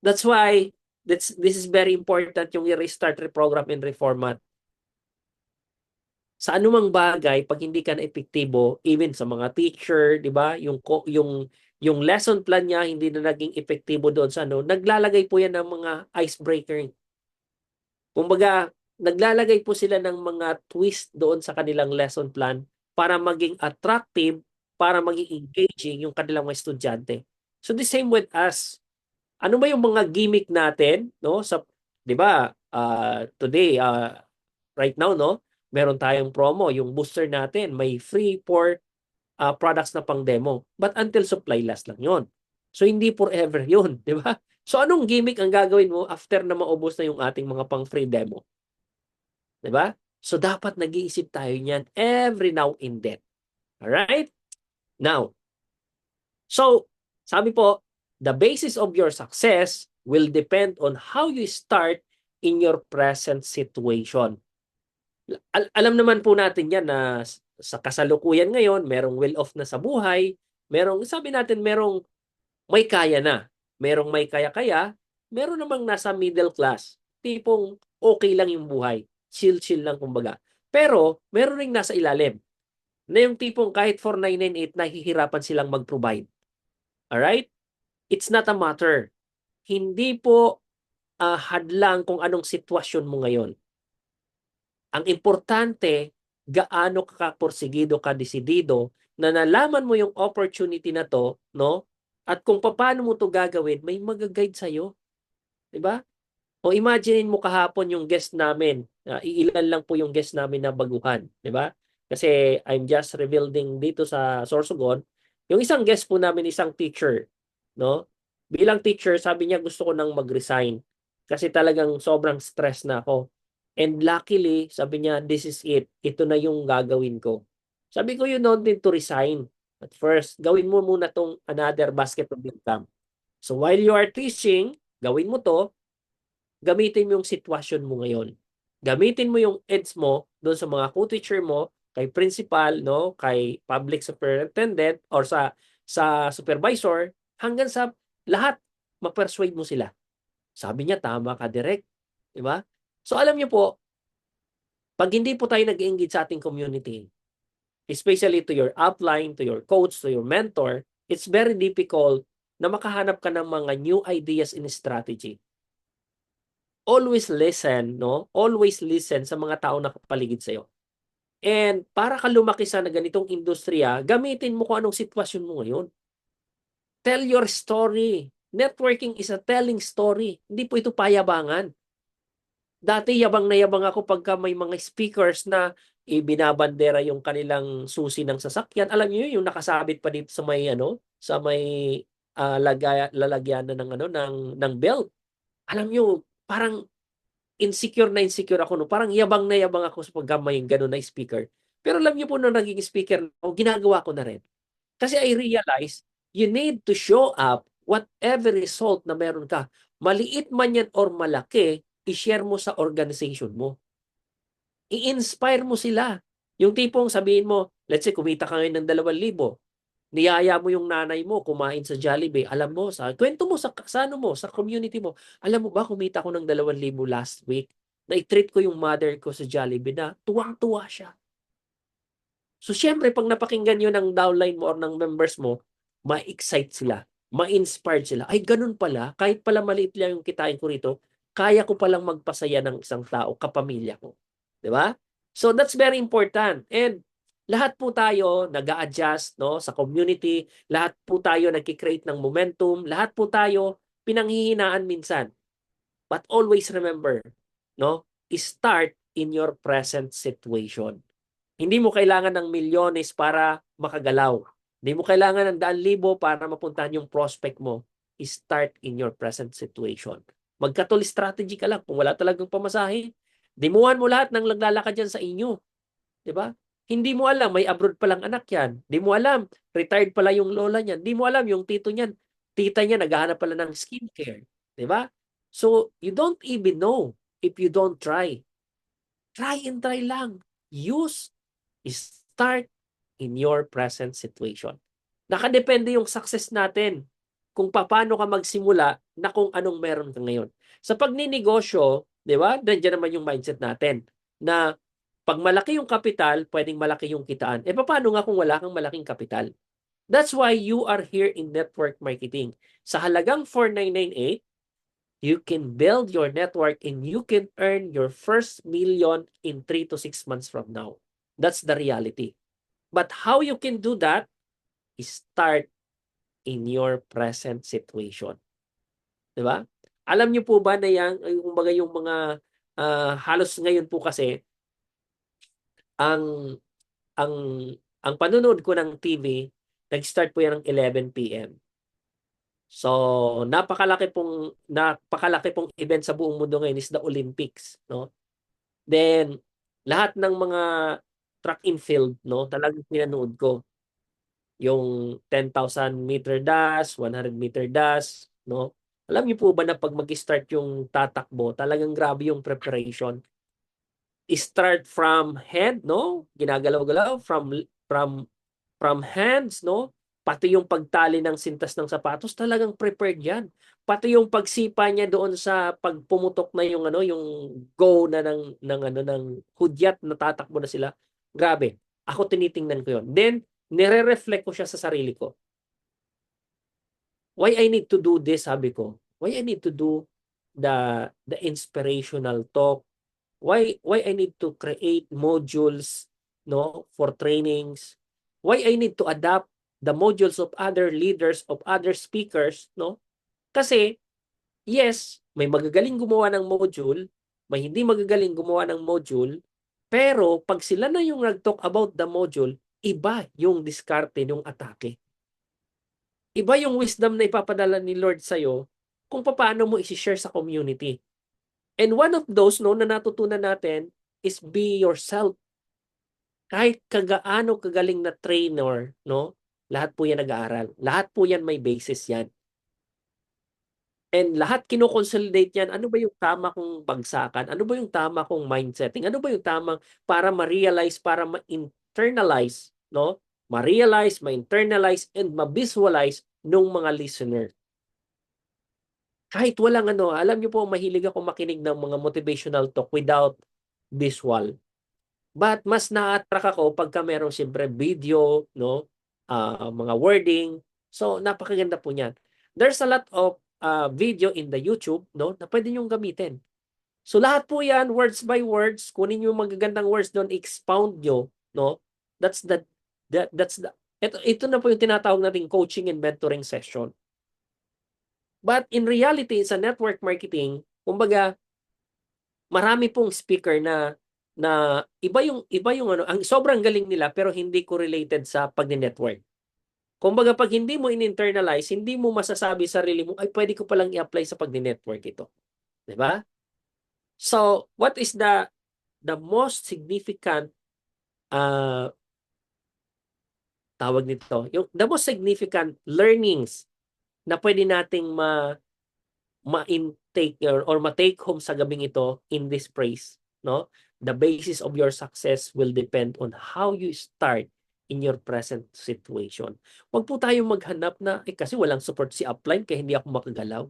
That's why, this is very important yung i-restart, reprogram, and reformat. Sa anumang bagay, pag hindi ka na epektibo, even sa mga teacher, di ba? Yung lesson plan niya hindi na naging epektibo doon sa naglalagay po yan ng mga icebreaker. Kumbaga, naglalagay po sila ng mga twist doon sa kanilang lesson plan para maging attractive, para maging engaging yung kanilang mga estudyante. So the same with us. Ano ba yung mga gimmick natin, no? Sa 'di ba? Today, right now, no? Meron tayong promo, yung booster natin may free for products na pang demo. But until supply last lang 'yon. So hindi forever 'yon, 'di ba? So anong gimmick ang gagawin mo after na maubos na yung ating mga pang free demo, 'di ba? So dapat nag-iisip tayo niyan every now and then. All right? Now, so sabi po, the basis of your success will depend on how you start in your present situation. Alam naman po natin yan na sa kasalukuyan ngayon, merong well-off na sa buhay, merong, sabi natin, merong may kaya na, merong may kaya-kaya, meron namang nasa middle class, tipong okay lang yung buhay, chill-chill lang kumbaga. Pero, meron ring nasa ilalim, na yung tipong kahit 4998, nahihirapan silang mag-provide. Alright? It's not a matter. Hindi po hadlang kung anong sitwasyon mo ngayon. Ang importante, gaano ka porsigido, ka desidido na nalaman mo yung opportunity na to, no? At kung paano mo to gagawin, may mag-guide sa iyo, 'di ba? O imagine mo kahapon yung guest namin, iilan lang po yung guest namin na baguhan, 'di ba? Kasi I'm just rebuilding dito sa Sorsogon, yung isang guest po namin, isang teacher, no? Bilang teacher, sabi niya gusto ko nang mag-resign kasi talagang sobrang stress na ako. And luckily, sabi niya, this is it. Ito na yung gagawin ko. Sabi ko, you don't need to resign. At first, gawin mo muna tong another basket of income. So while you are teaching, gawin mo to, gamitin mo yung sitwasyon mo ngayon. Gamitin mo yung edge mo doon sa mga co-teacher mo, kay principal, no, kay public superintendent or sa supervisor, hanggang sa lahat ma-persuade mo sila. Sabi niya, tama ka, direct, 'di ba? So alam niyo po, pag hindi po tayo nag-engage sa ating community, especially to your upline, to your coach, to your mentor, it's very difficult na makahanap ka ng mga new ideas and strategy. Always listen, no? Always listen sa mga taong nakapaligid sa'yo. And para ka lumaki sa ganitong industriya, gamitin mo kung anong sitwasyon mo ngayon. Tell your story. Networking is a telling story. Hindi po ito payabangan. Dati yabang na yabang ako pagka may mga speakers na ibinabandera yung kanilang susi ng sasakyan. Alam niyo yung nakasabit pa dito sa may lalagyanan ng ng belt. Alam niyo, parang insecure ako no. Parang yabang na yabang ako sa pagka may gano'n na speaker. Pero alam niyo po nung naging speaker ako, ginagawa ko na rin. Kasi I realize you need to show up whatever result na meron ka, maliit man yan or malaki, i-share mo sa organization mo. I-inspire mo sila. Yung tipong sabihin mo, let's say kumita ka ngayon ng 2,000, niyaya mo yung nanay mo kumain sa Jollibee, alam mo, kwento mo sa ano mo, sa community mo, alam mo ba kumita ko ng 2,000 last week, na i-treat ko yung mother ko sa Jollibee na tuwang-tuwa siya. So, syempre, pag napakinggan yun ng downline mo or ng members mo, ma-excite sila, ma-inspired sila. Ay, ganun pala, kahit pala maliit lang yung kitain ko rito, kaya ko palang magpasaya ng isang tao, kapamilya ko. Di ba? So, that's very important. And lahat po tayo nag-a-adjust, no, sa community, lahat po tayo nagki-create ng momentum, lahat po tayo pinanghihinaan minsan. But always remember, no, start in your present situation. Hindi mo kailangan ng milyones para makagalaw. Hindi mo kailangan ng 1,000,000 para mapuntahan yung prospect mo. Start in your present situation. Magkatul strategy ka lang. Kung wala talagang pamasahe, dimuhan mo lahat ng naglalakad dyan sa inyo. Diba? Hindi mo alam, may abroad palang anak yan. Hindi mo alam, retired pala yung lola niyan. Hindi mo alam, yung tito niyan, tita niya, naghahanap pala ng skincare. Diba? So, you don't even know if you don't try. Try and try lang. Start in your present situation. Nakadepende yung success natin kung paano ka magsimula na kung anong meron ka ngayon. Sa pagninegosyo, di ba? Nandiyan naman yung mindset natin na pag malaki yung kapital, pwedeng malaki yung kitaan. Eh paano nga kung wala kang malaking kapital? That's why you are here in network marketing. Sa halagang 4,998, you can build your network and you can earn your first million in 3 to 6 months from now. That's the reality. But how you can do that is start in your present situation. Diba? Alam niyo po ba na kumbaga yung mga halos ngayon po kasi ang ang ang panonood ko ng TV, nag-start po yan ng 11 p.m. So, napakalaki pong event sa buong mundo ngayon is the Olympics, no? Then lahat ng mga track and field, no, talagang pinanood ko. Yung 10,000 meter dash, 100 meter dash, no? Alam niyo po ba na pag mag-start yung tatakbo, talagang grabe yung preparation. Start from head, no? Ginagalaw-galaw from hands, no? Pati yung pagtali ng sintas ng sapatos, talagang prepared 'yan. Pati yung pagsipa niya doon sa pagpumutok na yung yung go na ng hudyat, natatakbo na sila. Grabe. Ako tinitingnan ko 'yon. Then nire-reflect ko siya sa sarili ko. Why I need to do this, sabi ko. Why I need to do the inspirational talk. Why I need to create modules, no, for trainings. Why I need to adapt the modules of other leaders, of other speakers, no? Kasi yes, may magagaling gumawa ng module, may hindi magagaling gumawa ng module, pero pag sila na yung nag-talk about the module, iba yung diskarte, yung atake. Iba yung wisdom na ipapadala ni Lord sa'yo kung paano mo isi-share sa community. And one of those, no, na natutunan natin is be yourself. Kahit kagaano kagaling na trainer, no, lahat po yan nag-aaral. Lahat po yan may basis yan. And lahat kino-consolidate yan. Ano ba yung tama kong bagsakan? Ano ba yung tama kong mindsetting? Ano ba yung tamang para ma-realize, para ma-internalize, no? Ma-realize, ma-internalize, and ma-visualize nung mga listener. Kahit walang alam niyo po, mahilig ako makinig ng mga motivational talk without visual. But mas na-attract ako pagka meron siyempre video, no? Mga wording. So, napakaganda po niyan. There's a lot of video in the YouTube, no, na pwede niyong gamitin. So, lahat po yan, words by words, kunin niyo yung magagandang words doon, expound niyo, no? That's the ito na po yung tinatawag nating coaching and mentoring session. But in reality, sa network marketing, kumbaga, marami pong speaker na iba yung ang sobrang galing nila pero hindi correlated sa pag-network. Kumbaga pag hindi mo in-internalize, hindi mo masasabi sa sarili mo, ay pwede ko palang i-apply sa pag-network ito. 'Di ba? So, what is the most significant tawag nito? Yung the most significant learnings na pwede nating ma-intake or ma-take home sa gabing ito in this phrase, no? The basis of your success will depend on how you start in your present situation. Huwag po tayong maghanap na, kasi walang support si upline kaya hindi ako makagalaw.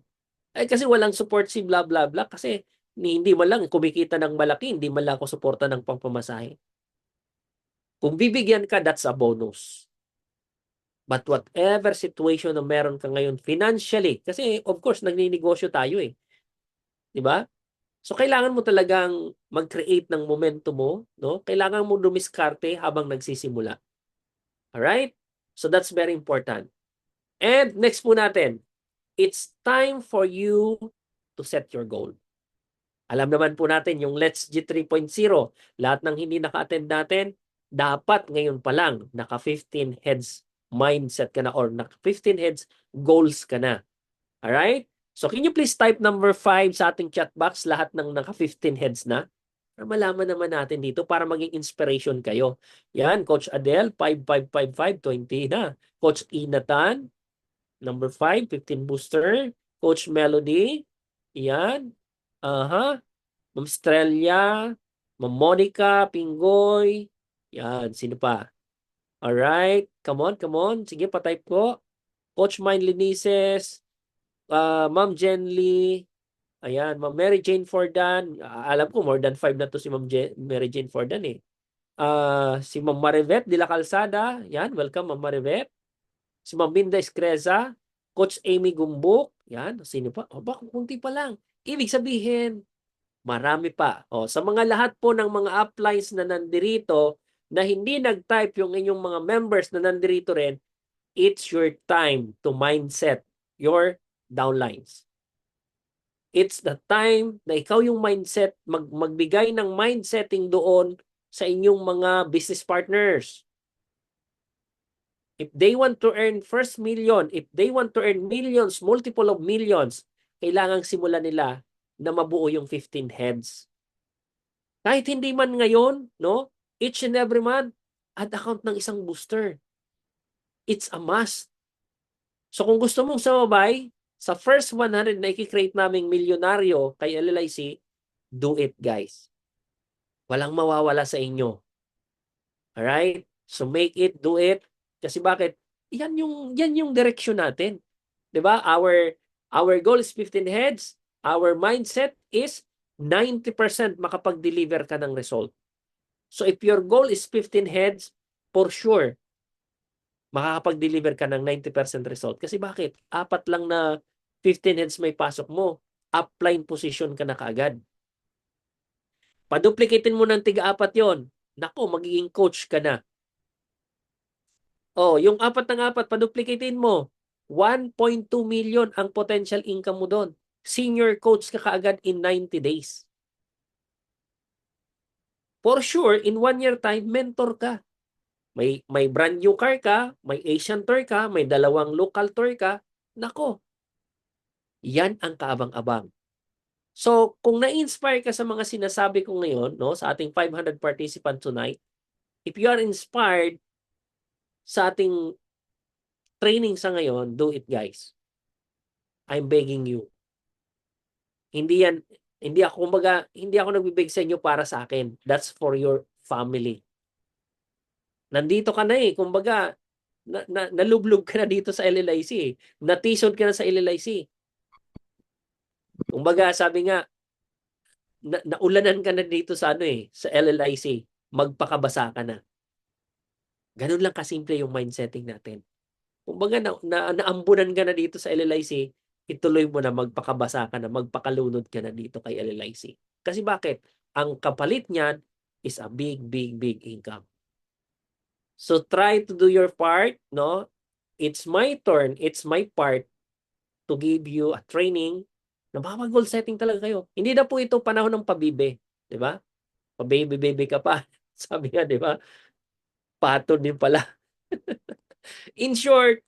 Kasi walang support si blah blah blah kasi hindi man lang kumikita ng malaki, hindi man lang ako suporta ng pangpamasahe. Kung bibigyan ka, that's a bonus. But whatever situation na meron ka ngayon financially, kasi of course nagninegosyo tayo eh, 'di ba? So kailangan mo talagang mag-create ng momentum mo, no? Kailangan mo dumiskarte habang nagsisimula. All right? So that's very important. And next po natin, it's time for you to set your goal. Alam naman po natin yung Let's G 3.0, lahat ng hindi naka-attend natin, dapat ngayon pa lang naka 15 heads mindset ka na or naka 15 heads goals ka na. Alright? So can you please type number 5 sa ating chat box, lahat ng naka 15 heads na? Para malaman naman natin dito para maging inspiration kayo. Yan, Coach Adele, 5555, 20 na. Coach Inatan, number 5, 15 booster. Coach Melody, yan. Aha. Ma'am Strelia, Ma'am Monica, Pinggoy. Yan, sino pa? Alright, come on, come on. Sige, patype ko. Coach Mine Linises, Ma'am Jen Lee, ayan, Ma'am Mary Jane Fordan. Alam ko, more than 5 na to si Mary Jane Fordan eh. Si Ma'am Marivet de la Calzada, yan, welcome Ma'am Marivet. Si Ma'am Binda Escreza, Coach Amy Gumbuk, yan, sino pa? O, baka kunti pa lang. Ibig sabihin, marami pa. O, sa mga lahat po ng mga uplines na nandirito na hindi nag-type yung inyong mga members na nandirito rin, it's your time to mindset your downlines. It's the time na ikaw yung mindset, magbigay ng mindsetting doon sa inyong mga business partners. If they want to earn first million, if they want to earn millions, multiple of millions, kailangang simulan nila na mabuo yung 15 heads. Kahit hindi man ngayon, no? Each and every month, add account ng isang booster. It's a must. So kung gusto mong sumabay, sa first 100 na i-create naming milyonaryo kay LLIC, do it guys. Walang mawawala sa inyo. Alright? So make it, do it. Kasi bakit? Yan yung direction natin. 'Di ba? Our goal is 15 heads. Our mindset is 90% makapag-deliver ka ng result. So if your goal is 15 heads, for sure, makakapag-deliver ka ng 90% result. Kasi bakit? 4 lang na 15 heads may pasok mo. Upline position ka na kaagad. Paduplicatein mo ng tiga-4 yon. Nako, magiging coach ka na. Oh, yung 4 ng 4, paduplicatein mo. 1.2 million ang potential income mo doon. Senior coach ka kaagad in 90 days. For sure, in 1 year time, mentor ka. May brand new car ka, may Asian tour ka, may 2 local tour ka. Nako, yan ang kaabang-abang. So, kung na-inspire ka sa mga sinasabi ko ngayon, no, sa ating 500 participant tonight, if you are inspired sa ating training sa ngayon, do it guys. I'm begging you. Hindi ako, kumbaga, hindi ako nagbibig sa inyo para sa akin. That's for your family. Nandito ka na eh, kumbaga, nalublog ka na dito sa LLIC eh. Natisod ka na sa LLIC. Kumbaga, sabi nga, naulanan ka na dito sa ano eh, sa LLIC. Magpakabasa ka na. Ganun lang kasimple yung mindsetting natin. Kumbaga, naambunan ka na dito sa LLIC, ituloy mo na, magpakabasa ka na, magpakalunod ka na dito kay LLIC. Kasi bakit? Ang kapalit niyan is a big, big, big income. So try to do your part, no? It's my turn, it's my part to give you a training na goal setting talaga kayo. Hindi na po ito panahon ng pabibe, di ba? Pababy-baby ka pa. Sabi nga, di ba? Pato din pala. In short,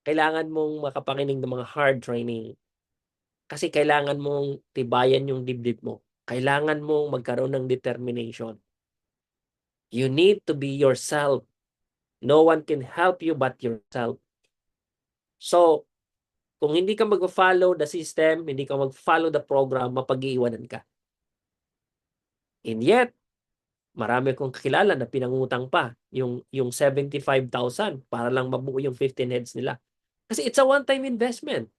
kailangan mong makapakinig ng mga hard training. Kasi kailangan mong tibayan yung dibdib mo. Kailangan mong magkaroon ng determination. You need to be yourself. No one can help you but yourself. So, kung hindi ka mag-follow the system, hindi ka mag-follow the program, mapag-iiwanan ka. And yet, marami kong kakilala na pinangutang pa yung 75,000 para lang mabuo yung 15 heads nila. Kasi it's a one-time investment.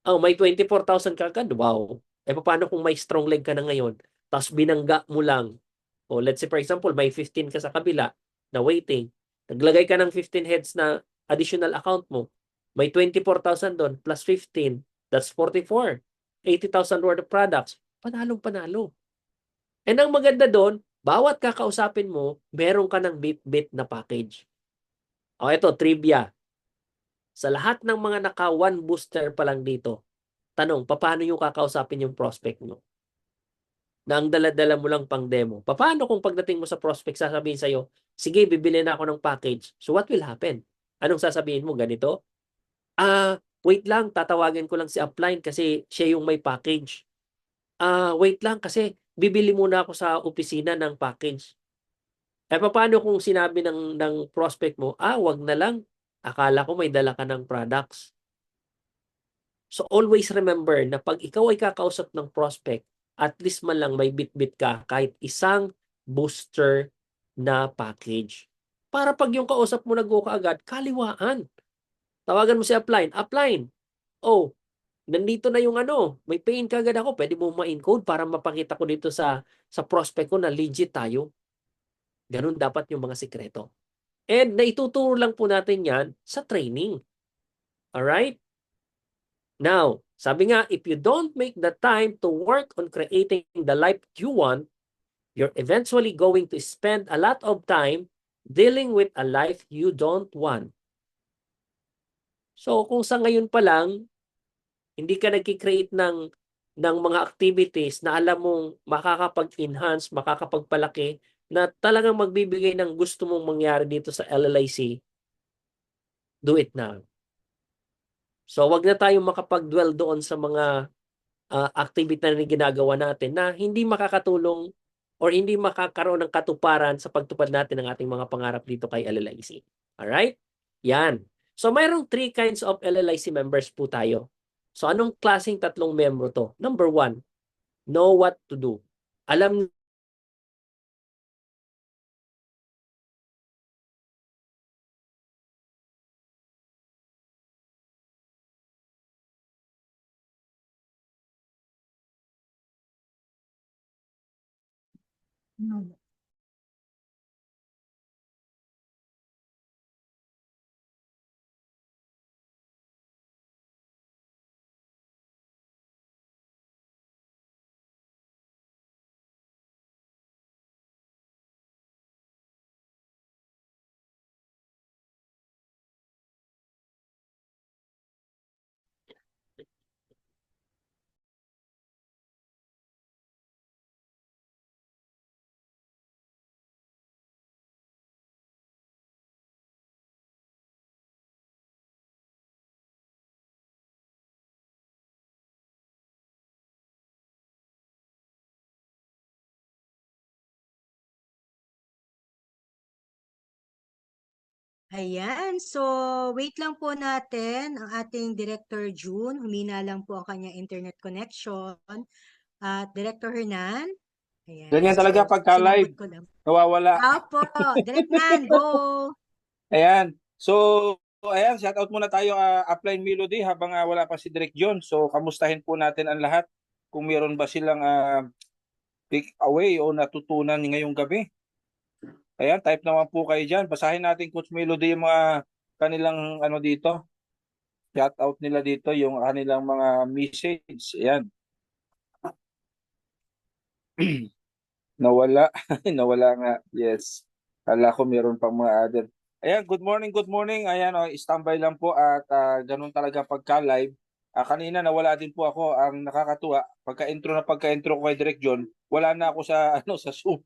Oh, may 24,000 ka agad. Wow. Paano kung may strong leg ka na ngayon, tapos binangga mo lang. O let's say for example, may 15 ka sa kabila na waiting. Naglagay ka ng 15 heads na additional account mo. May 24,000 doon plus 15. That's 44. 80,000 worth of products. Panalong panalo. And ang maganda doon, bawat kakausapin mo, meron ka ng bit-bit na package. O ito, trivia. Sa lahat ng mga naka one booster pa lang dito, tanong, paano yung kakausapin yung prospect mo? Na ang dala-dala mo lang pang demo. Paano kung pagdating mo sa prospect, sasabihin sa'yo, sige, bibili na ako ng package. So what will happen? Anong sasabihin mo? Ganito? Wait lang, tatawagan ko lang si upline kasi siya yung may package. Wait lang kasi bibili muna ako sa opisina ng package. Paano kung sinabi ng prospect mo, wag na lang. Akala ko may dala ka ng products. So always remember na pag ikaw ay kakausap ng prospect, at least man lang may bit-bit ka kahit isang booster na package. Para pag yung kausap mo nag-go ka agad, kaliwaan. Tawagan mo si upline. Upline, oh, nandito na yung ano, may pain ka agad ako. Pwede mo ma-encode para mapakita ko dito sa prospect ko na legit tayo. Ganun dapat yung mga sikreto. And naituturo lang po natin yan sa training. Alright? Now, sabi nga, if you don't make the time to work on creating the life you want, you're eventually going to spend a lot of time dealing with a life you don't want. So, kung sa ngayon pa lang, hindi ka nag-create ng mga activities na alam mong makakapag-enhance, makakapagpalaki, na talagang magbibigay ng gusto mong mangyari dito sa LLIC, do it now. So, wag na tayong makapag-dwell doon sa mga activity na ginagawa natin na hindi makakatulong or hindi makakaroon ng katuparan sa pagtupad natin ng ating mga pangarap dito kay LLIC. Alright? Yan. So, mayroong 3 kinds of LLIC members po tayo. So, anong klaseng tatlong membro to? Number 1, know what to do. Alam No. Ayan, so wait lang po natin ang ating Director June. Humina lang po ang kanyang internet connection. At Director Hernan, ayan, Ganyan talaga so pagka sinabot live, ko lang. nawawala. Opo, Direct Nan, go! Ayan. So, ayan, shout out muna tayo Upline Melody habang wala pa si Direk John. So, kamustahin po natin ang lahat kung meron ba silang take away o natutunan ngayong gabi. Ayan, type naman po kayo dyan. Basahin natin Coach Melody yung mga kanilang ano dito. Shout out nila dito yung kanilang mga message. Ayan. Nawala. Nawala nga. Yes. Kala ko meron pang mga other. Ayan, good morning, good morning. Ayan, standby lang po at ganun talaga pagka-live. Kanina nawala din po ako. Ang nakakatuwa, pagka-intro ko kay Direk John, wala na ako sa ano sa Zoom.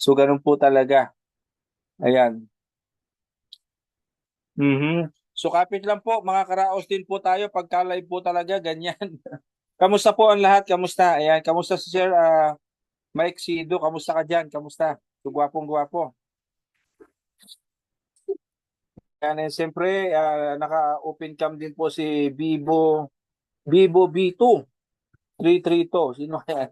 So ganun po talaga. Ayan. So kapit lang po, mga karaos din po tayo pagka-live po talaga ganyan. Kamusta po ang lahat? Kamusta? Ayan, kamusta si Sir Mike Sido? Kamusta ka diyan? Kamusta? So gwapong gwapo. And siyempre, naka-open cam din po si Vivo B2 332. Sino kaya?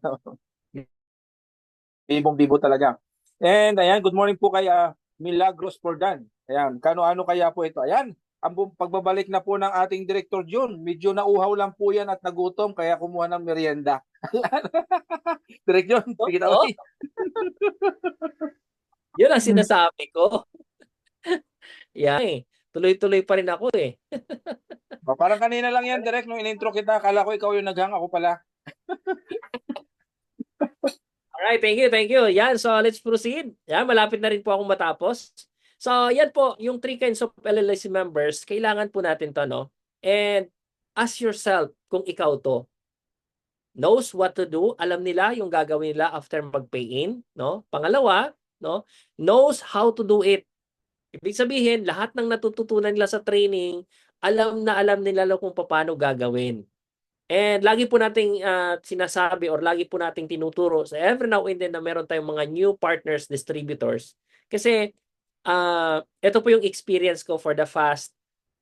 Bibong bibo talaga. And ayan, good morning po kay Milagros Pordan. Ayan, kano-ano kaya po ito? Ayan, ang pagbabalik na po ng ating Director June. Medyo nauhaw lang po yan at nagutom kaya kumuha ng merienda. Direk June, take it Oo, away. yun ang sinasabi ko. Yan eh. Tuloy-tuloy pa rin ako eh. Parang kanina lang yan, Direk, nung in-intro kita, akala ko ikaw yung naghang, ako pala. Alright, thank you. Yan, so let's proceed. Yan, malapit na rin po akong matapos. So, yan po, yung three kinds of LLC members, kailangan po natin to, no? And ask yourself kung ikaw to. Knows what to do, alam nila yung gagawin nila after mag-pay in, no? Pangalawa, no? Knows how to do it. Ibig sabihin, lahat ng natututunan nila sa training, alam na alam nila kung paano gagawin. And lagi po nating sinasabi or lagi po nating tinuturo sa every now and then na meron tayong mga new partners, distributors. Kasi ito po yung experience ko for the past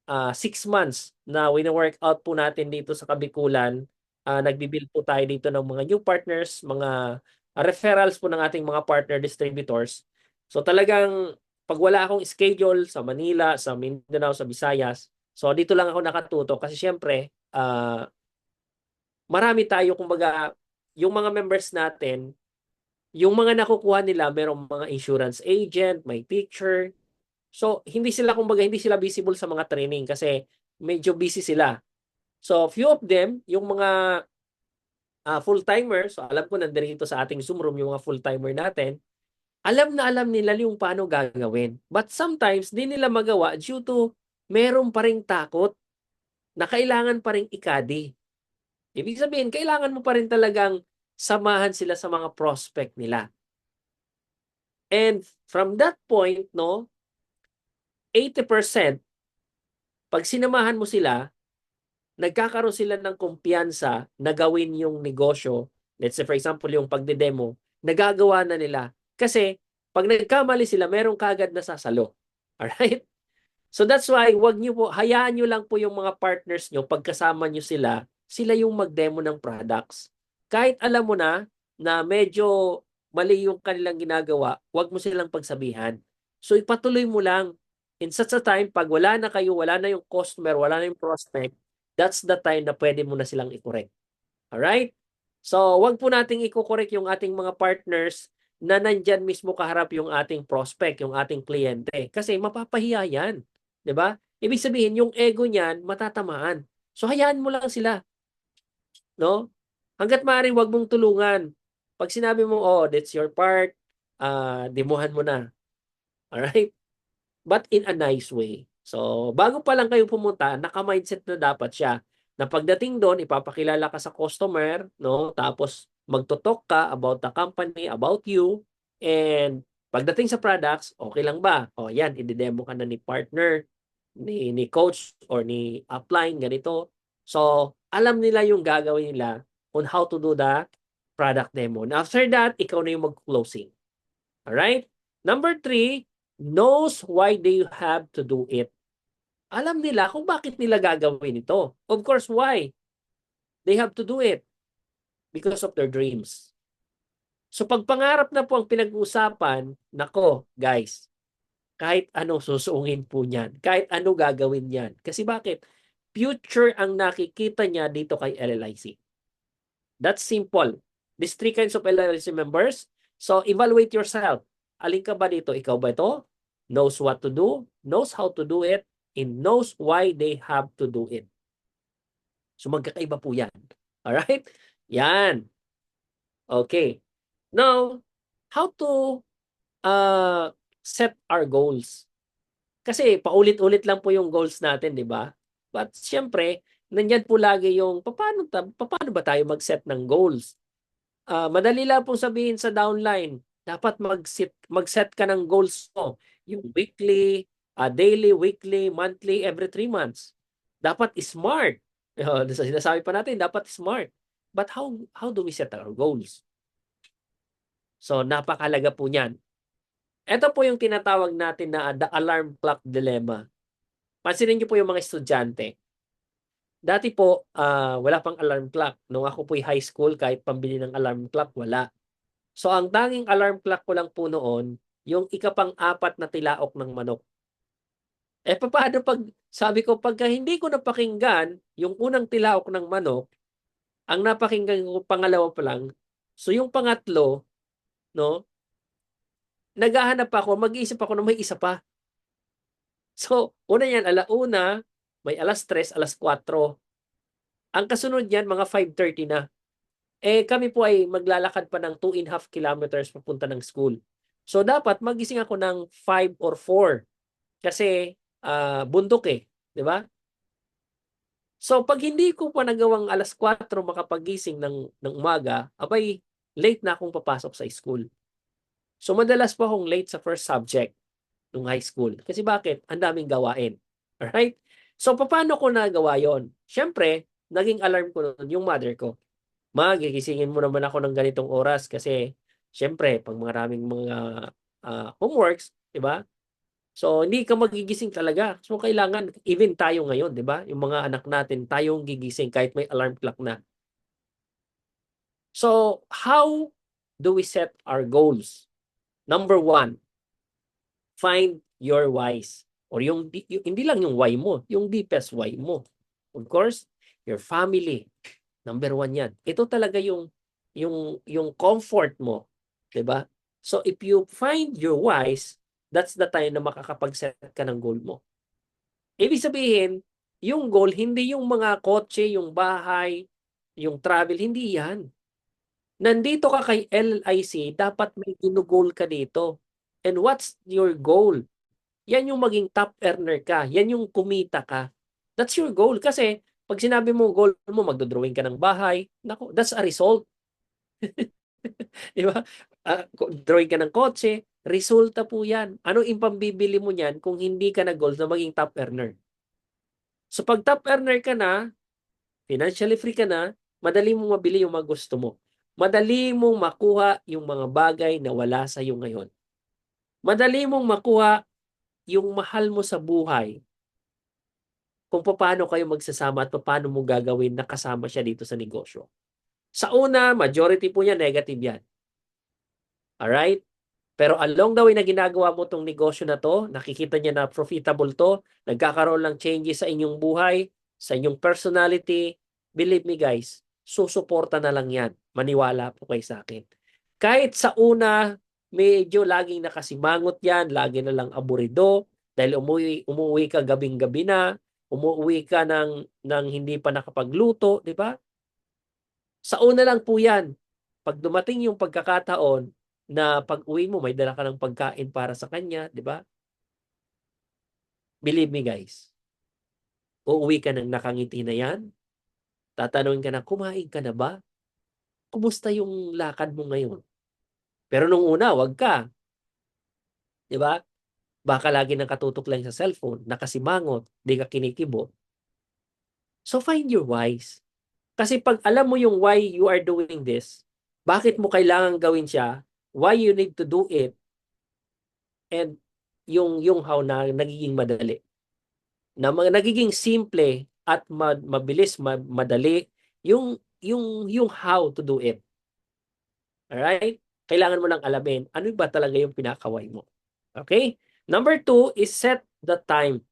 6 months na wino-work out po natin dito sa Kabikulan. Nagbibuild po tayo dito ng mga new partners, mga referrals po ng ating mga partner distributors. So talagang pag wala akong schedule sa Manila, sa Mindanao, sa Visayas, so dito lang ako nakatuto kasi syempre marami tayo, kumbaga, yung mga members natin, yung mga nakukuha nila, merong mga insurance agent, may teacher. So, hindi sila, kumbaga, hindi sila visible sa mga training kasi medyo busy sila. So, few of them, yung mga full-timer, so alam ko nandito sa ating Zoom room yung mga full-timer natin, alam na alam nila yung paano gagawin. But sometimes, di nila magawa due to meron pa ring takot na kailangan pa ring ikadi. Ibig sabihin, kailangan mo pa rin talagang samahan sila sa mga prospect nila. And from that point, no, 80%, pag sinamahan mo sila, nagkakaroon sila ng kumpiyansa na gawin yung negosyo. Let's say, for example, yung pagde-demo, nagagawa na nila. Kasi, pag nagkamali sila, merong kagad na sasalo. Alright? So that's why, wag niyo po, hayaan niyo lang po yung mga partners niyo, pagkasama niyo sila, sila yung mag-demo ng products. Kahit alam mo na medyo mali yung kanilang ginagawa, wag mo silang pagsabihan. So ipatuloy mo lang. In such a time, pag wala na kayo, wala na yung customer, wala na yung prospect, that's the time na pwede mo na silang i-correct. Alright? So wag po nating i-correct yung ating mga partners na nandyan mismo kaharap yung ating prospect, yung ating kliyente. Kasi mapapahiya yan. 'Di ba? Ibig sabihin, yung ego niyan matatamaan. So hayaan mo lang sila, no? Hangga't maaari wag mong tulungan. Pag sinabi mo, "Oh, that's your part," demohan mo na. All right? But in a nice way. So, bago pa lang kayo pumunta, naka-mindset na dapat siya. Na pagdating doon, ipapakilala ka sa customer, no? Tapos magto-talk ka about the company, about you, and pagdating sa products, okay lang ba? O yan, i-demo ka na ni partner, ni coach or ni upline, ganito. So, alam nila yung gagawin nila on how to do the product demo. And after that, ikaw na yung mag-closing. Alright? Number 3, knows why they have to do it. Alam nila kung bakit nila gagawin ito. Of course, why? They have to do it because of their dreams. So pag pangarap na po ang pinag-uusapan, nako, guys, kahit ano susuungin po niyan, kahit ano gagawin niyan. Kasi bakit? Future ang nakikita niya dito kay LLIC. That's simple. These 3 kinds of LLIC members. So evaluate yourself. Alin ka ba dito? Ikaw ba ito? Knows what to do, knows how to do it, and knows why they have to do it. So magkakaiba po yan. Alright? Yan. Okay. Now, how to set our goals? Kasi paulit-ulit lang po yung goals natin, di ba? But siyempre, nandyan po lagi yung paano ba tayo mag-set ng goals? Madali lang pong sabihin sa downline, dapat mag-set ka ng goals mo. Yung weekly, daily, weekly, monthly, every 3 months. Dapat smart. Sinasabi pa natin, dapat smart. But how do we set our goals? So, napakalaga po niyan. Ito po yung tinatawag natin na the alarm clock dilemma. Pansinin niyo po yung mga estudyante. Dati po, wala pang alarm clock. Nung ako po'y high school, kahit pambili ng alarm clock, wala. So, ang tanging alarm clock ko lang po noon, yung ikapang-apat na tilaok ng manok. Paano pag, sabi ko, pagka hindi ko napakinggan yung unang tilaok ng manok, ang napakinggan ko pangalawa pa lang, so yung pangatlo, no, naghahanap ako, mag-iisip ako na may isa pa. So, una yan, alauna, may alas 3, alas 4. Ang kasunod yan, mga 5:30 na. Kami po ay maglalakad pa ng 2.5 kilometers papunta ng school. So, dapat magising ako ng 5 or 4 kasi bundok di ba? So, pag hindi ko pa nagawang alas 4 makapagising ng umaga, abay, late na akong papasok sa school. So, madalas po akong late sa first subject nung high school. Kasi bakit? Ang daming gawain. Alright? So, paano ko nagawa yon? Siyempre, naging alarm ko nun yung mother ko. Gigisingin mo naman ako ng ganitong oras kasi siyempre, pag maraming mga homeworks, di ba? So, hindi ka magigising talaga. So, kailangan, even tayo ngayon, di ba? Yung mga anak natin, tayong gigising kahit may alarm clock na. So, how do we set our goals? Number 1, find your whys. Or hindi lang yung why mo, yung deepest why mo. Of course, your family. Number 1 yan. Ito talaga yung comfort mo. Diba? So, if you find your whys, that's the time na makakapag-set ka ng goal mo. Ibig sabihin, yung goal, hindi yung mga kotse, yung bahay, yung travel, hindi yan. Nandito ka kay LIC, dapat may ginugol ka dito. And what's your goal? Yan yung maging top earner ka. Yan yung kumita ka. That's your goal. Kasi, pag sinabi mo goal mo, magdodrawing ka ng bahay, nako, that's a result. Di ba? Drawing ka ng kotse, resulta po yan. Anong impambibili mo niyan kung hindi ka na-goals na maging top earner? So pag top earner ka na, financially free ka na, madali mong mabili yung mga gusto mo. Madali mong makuha yung mga bagay na wala sa iyo ngayon. Madali mong makuha yung mahal mo sa buhay kung paano kayo magsasama at paano mo gagawin na kasama siya dito sa negosyo. Sa una, majority po niya negative yan. Alright? Pero along the way na ginagawa mo tong negosyo na to, nakikita niya na profitable to, nagkakaroon lang changes sa inyong buhay, sa inyong personality, believe me guys, susuporta na lang yan. Maniwala po kayo sa akin. Kahit sa una, medyo laging nakasimangot yan, lagi na lang aburido, dahil umuwi ka gabing-gabi na, umuwi ka ng hindi pa nakapagluto, di ba? Sa una lang po yan. Pag dumating yung pagkakataon na pag-uwi mo, may dala ka ng pagkain para sa kanya, di ba? Believe me guys, uuwi ka ng nakangiti na yan, tatanungin ka na, kumain ka na ba? Kumusta yung lakad mo ngayon? Pero nung una, wag ka. Di ba? Baka lagi nakatutok lang sa cellphone, nakasimangot, di ka kinikibo. So find your whys. Kasi pag alam mo yung why you are doing this, bakit mo kailangan gawin siya, why you need to do it, and yung how na nagiging madali. Na nagiging simple at mabilis, madali, yung how to do it. Alright? Kailangan mo lang alamin, ano ba talaga yung pinakaway mo. Okay? Number 2 is set the time.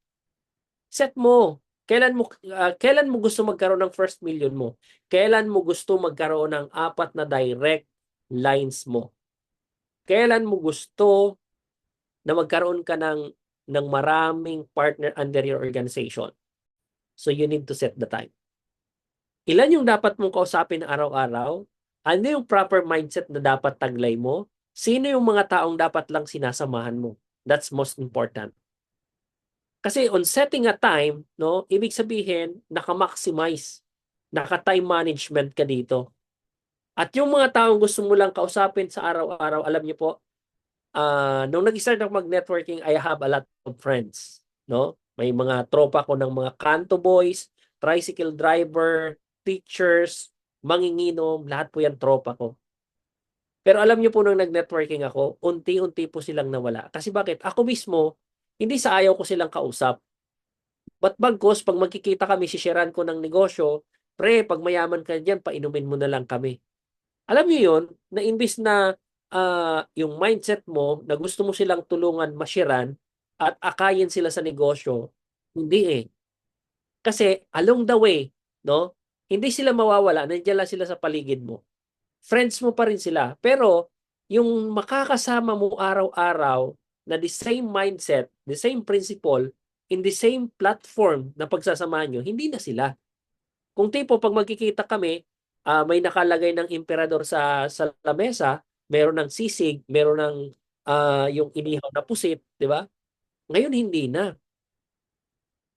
Set mo. Kailan mo gusto magkaroon ng first million mo? Kailan mo gusto magkaroon ng 4 na direct lines mo? Kailan mo gusto na magkaroon ka ng maraming partner under your organization? So you need to set the time. Ilan yung dapat mong kausapin araw-araw? Ano yung proper mindset na dapat taglay mo? Sino yung mga taong dapat lang sinasamahan mo? That's most important. Kasi on setting a time, no, ibig sabihin, naka-maximize, naka-time management ka dito. At yung mga taong gusto mo lang kausapin sa araw-araw, alam niyo po, nung nag-start ako mag-networking, I have a lot of friends. No? May mga tropa ko ng mga kanto boys, tricycle driver, teachers, manginginom, lahat po yan tropa ko. Pero alam niyo po nung nag-networking ako, unti-unti po silang nawala. Kasi bakit? Ako mismo, hindi sa ayaw ko silang kausap. But bagkos, pag magkikita kami, sisharean ko ng negosyo, pre, pag mayaman ka dyan, painumin mo na lang kami. Alam niyo yun, na imbis na yung mindset mo na gusto mo silang tulungan mashiran at akayin sila sa negosyo, hindi eh. Kasi along the way, no, hindi sila mawawala, nandiyan lang sila sa paligid mo. Friends mo pa rin sila. Pero yung makakasama mo araw-araw na the same mindset, the same principle, in the same platform na pagsasamahan nyo, hindi na sila. Kung tipo, pag magkikita kami, may nakalagay ng emperador sa lamesa, meron ng sisig, meron ng yung inihaw na pusit, di ba? Ngayon hindi na.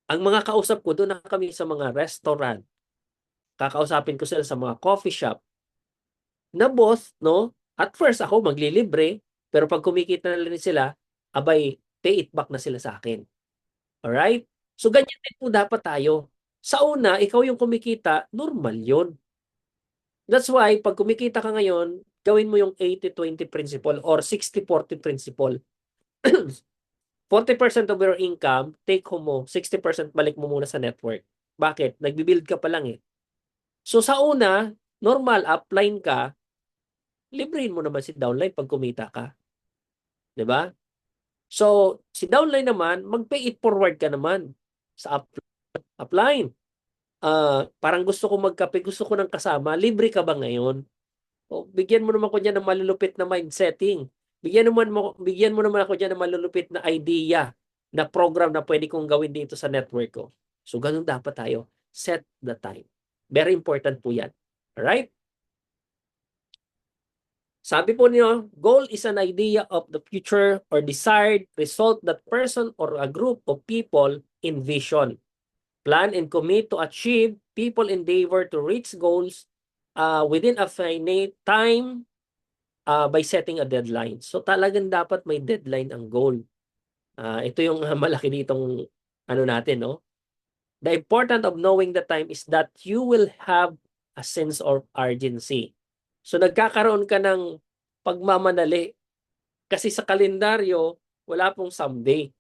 Ang mga kausap ko doon na kami sa mga restaurant, kakausapin ko sila sa mga coffee shop, na both, no? At first ako maglilibre, pero pag kumikita na rin sila, abay, pay it back na sila sa akin. Alright? So ganyan din po dapat tayo. Sa una, ikaw yung kumikita, normal yun. That's why, pag kumikita ka ngayon, gawin mo yung 80-20 principle or 60-40 principle. 40% of your income, take home mo, 60% balik mo muna sa network. Bakit? Nagbibuild ka pa lang eh. So sa una, normal, upline ka, librehin mo naman si downline pag kumita ka. 'Di ba? So, si downline naman, mag-pay it forward ka naman sa upline. Parang gusto ko magkape, gusto ko ng kasama, libre ka ba ngayon? O, bigyan mo naman ko diyan ng malulupit na mindsetting. Bigyan mo naman ako diyan ng malulupit na idea na program na pwede kong gawin dito sa network ko. So, ganun dapat tayo. Set the time. Very important po yan. Alright? Sabi po niyo, goal is an idea of the future or desired result that person or a group of people envision. Plan and commit to achieve, people endeavor to reach goals within a finite time by setting a deadline. So talagang dapat may deadline ang goal. Ito yung malaki ditong ano natin, no? The important of knowing the time is that you will have a sense of urgency. So nagkakaroon ka ng pagmamadali kasi sa kalendaryo wala pong someday.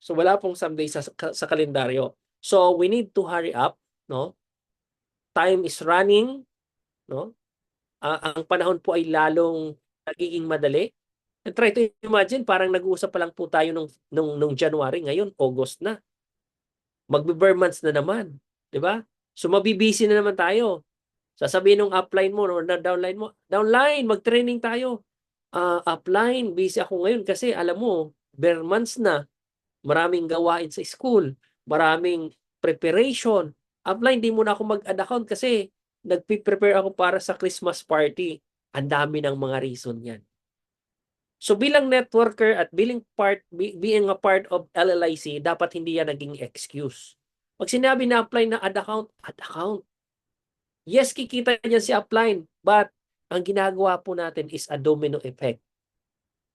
So wala pong someday sa kalendaryo. So we need to hurry up, no? Time is running, no? Ang panahon po ay lalong nagiging madali. And try to imagine, parang nag-uusap pa lang po tayo nung January, ngayon August na. Magbe-bare months na naman, 'di ba? So mabibisi na naman tayo. Sasabihin ng upline mo or downline mo, downline, mag-training tayo. Upline, busy ako ngayon kasi alam mo, bare months na. Maraming gawain sa school, maraming preparation. Upline, di mo na ako mag-add account kasi nagpe-prepare ako para sa Christmas party. Ang dami ng mga reason yan. So bilang networker at being a part of LLIC, dapat hindi yan naging excuse. Pag sinabi na apply na add account, add account. Yes, kikita niyan si upline, but ang ginagawa po natin is a domino effect.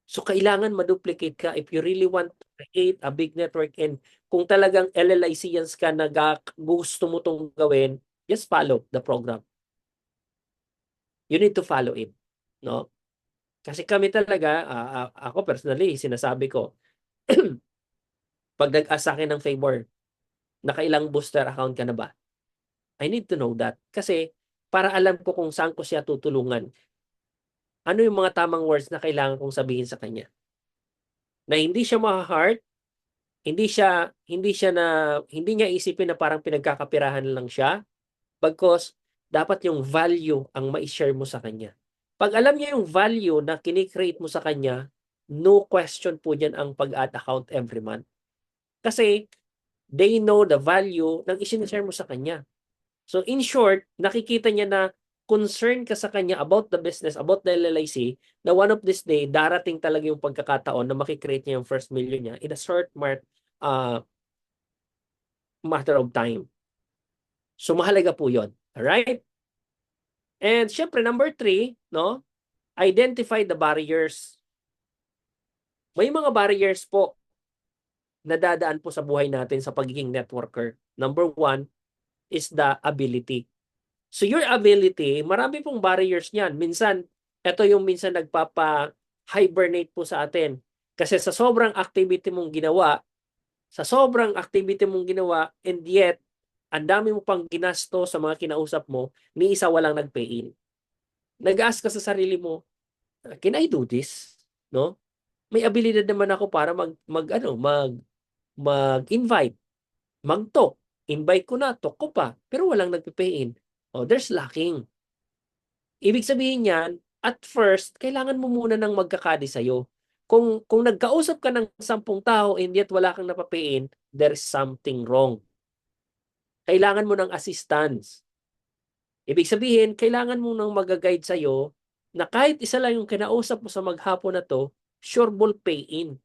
So kailangan ma-duplicate ka if you really want to create a big network, and kung talagang LLICians ka na gusto mo itong gawin, just follow the program. You need to follow it. No? Kasi kami talaga, ako personally, sinasabi ko, pag nag-ask sa akin ng favor, nakailang booster account ka na ba? I need to know that. Kasi para alam ko kung saan ko siya tutulungan. Ano yung mga tamang words na kailangan kong sabihin sa kanya? Na hindi siya ma-heart, hindi niya isipin na parang pinagkakapirahan lang siya, bagkos dapat yung value ang ma-share mo sa kanya. Pag alam niya yung value na kinikreate mo sa kanya, no question po dyan ang pag-add account every month. Kasi they know the value ng isinishare mo sa kanya. So in short, nakikita niya na concern ka sa kanya about the business, about the LLIC, na one of this day, darating talaga yung pagkakataon na makikreate niya yung first million niya in a short matter of time. So mahalaga po yun. Alright? And syempre, number 3, no? Identify the barriers. May mga barriers po na dadaan po sa buhay natin sa pagiging networker. Number 1 is the ability. So your ability, marami pong barriers niyan. Minsan, ito yung minsan nagpapa-hibernate po sa atin. Kasi sa sobrang activity mong ginawa, Sa sobrang activity mong ginawa, and yet, ang dami mo pang ginasto sa mga kinausap mo, ni isa walang nag-pay in. Nag-ask ka sa sarili mo, can I do this? No? May abilidad naman ako para mag-invite, mag-talk. Invite ko na, talk ko pa, pero walang nagpe-pay in. Oh, there's lacking. Ibig sabihin niyan, at first, kailangan mo muna ng magkakadi sa'yo. Kung nagkausap ka ng 10 tao and yet wala kang napapay in, there's something wrong. Kailangan mo ng assistance. Ibig sabihin, kailangan mo nang mag-guide sa'yo na kahit isa lang yung kinausap mo sa maghapon na to, sure ball pay in.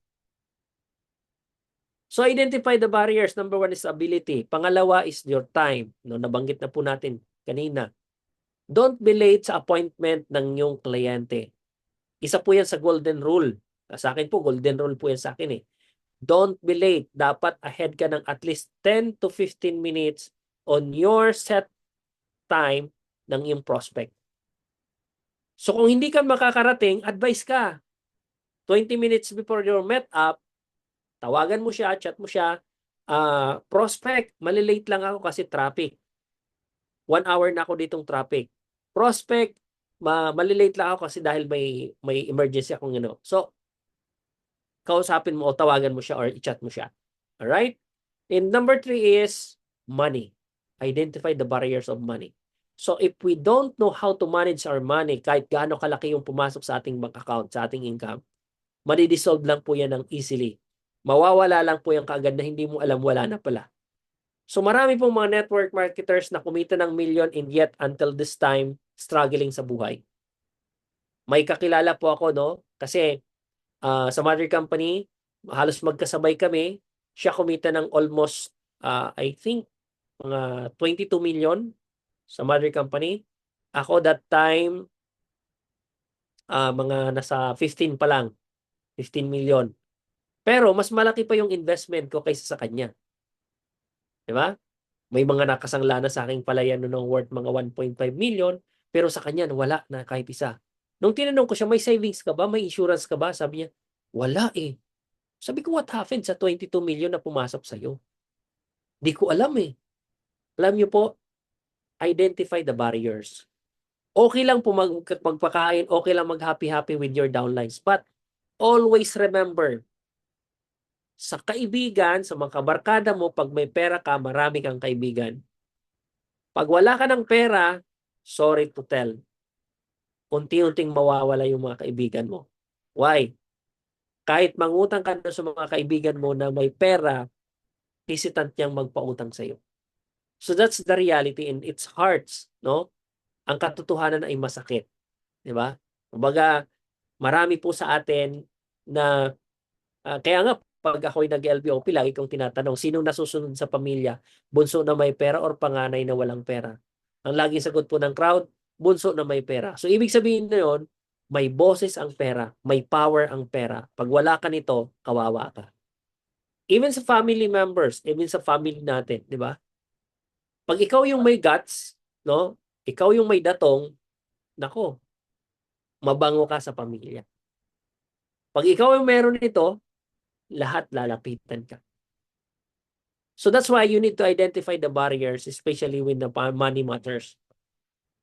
So identify the barriers. Number 1 is ability. Pangalawa is your time. No, nabanggit na po natin kanina. Don't be late sa appointment ng iyong kliyente. Isa po yan sa golden rule. Sa akin po, golden rule po yan sa akin eh. Don't be late. Dapat ahead ka ng at least 10 to 15 minutes on your set time ng iyong prospect. So kung hindi ka makakarating, advice ka. 20 minutes before your meet up, tawagan mo siya, chat mo siya, prospect, malilate lang ako kasi traffic. 1 hour na ako ditong traffic. Prospect, malilate lang ako kasi dahil may emergency akong So, kausapin mo o tawagan mo siya or i-chat mo siya. Alright? And number 3 is money. Identify the barriers of money. So, if we don't know how to manage our money, kahit gaano kalaki yung pumasok sa ating bank account, sa ating income, madi-dissolve lang po yan ng easily. Mawawala lang po yung kaagad na hindi mo alam, wala na pala. So marami pong mga network marketers na kumita ng million and yet until this time, struggling sa buhay. May kakilala po ako, no? Kasi sa mother company, halos magkasabay kami. Siya kumita ng almost, I think, mga 22 million sa mother company. Ako that time, mga nasa 15 pa lang. 15 million. Pero mas malaki pa yung investment ko kaysa sa kanya. Di ba? May mga nakasangla na sa aking palayan noong worth mga 1.5 million, pero sa kanya wala na kahit isa. Nung tinanong ko siya, may savings ka ba? May insurance ka ba? Sabi niya, wala eh. Sabi ko, what happened sa 22 million na pumasok sa'yo? Di ko alam eh. Alam niyo po, identify the barriers. Okay lang po magpakain, okay lang mag-happy-happy with your downlines. But always remember, sa kaibigan, sa mga kabarkada mo, pag may pera ka, marami kang kaibigan. Pag wala ka ng pera, sorry to tell, unti-unting mawawala yung mga kaibigan mo. Why? Kahit mangutang ka na sa mga kaibigan mo na may pera, hesitant niyang magpautang sa iyo. So that's the reality and it's hurts, no? Ang katotohanan ay masakit, di ba? Kumbaga, marami po sa atin na kaya nga pag ako'y nag-LBOP, lagi kong tinatanong, sinong nasusunod sa pamilya? Bunso na may pera or panganay na walang pera? Ang laging sagot po ng crowd, bunso na may pera. So, ibig sabihin na yun, may boses ang pera, may power ang pera. Pag wala ka nito, kawawa ka. Even sa family members, even sa family natin, di ba? Pag ikaw yung may guts, no? Ikaw yung may datong, nako, mabango ka sa pamilya. Pag ikaw yung meron nito, lahat lalapitan ka. So that's why you need to identify the barriers, especially when the money matters.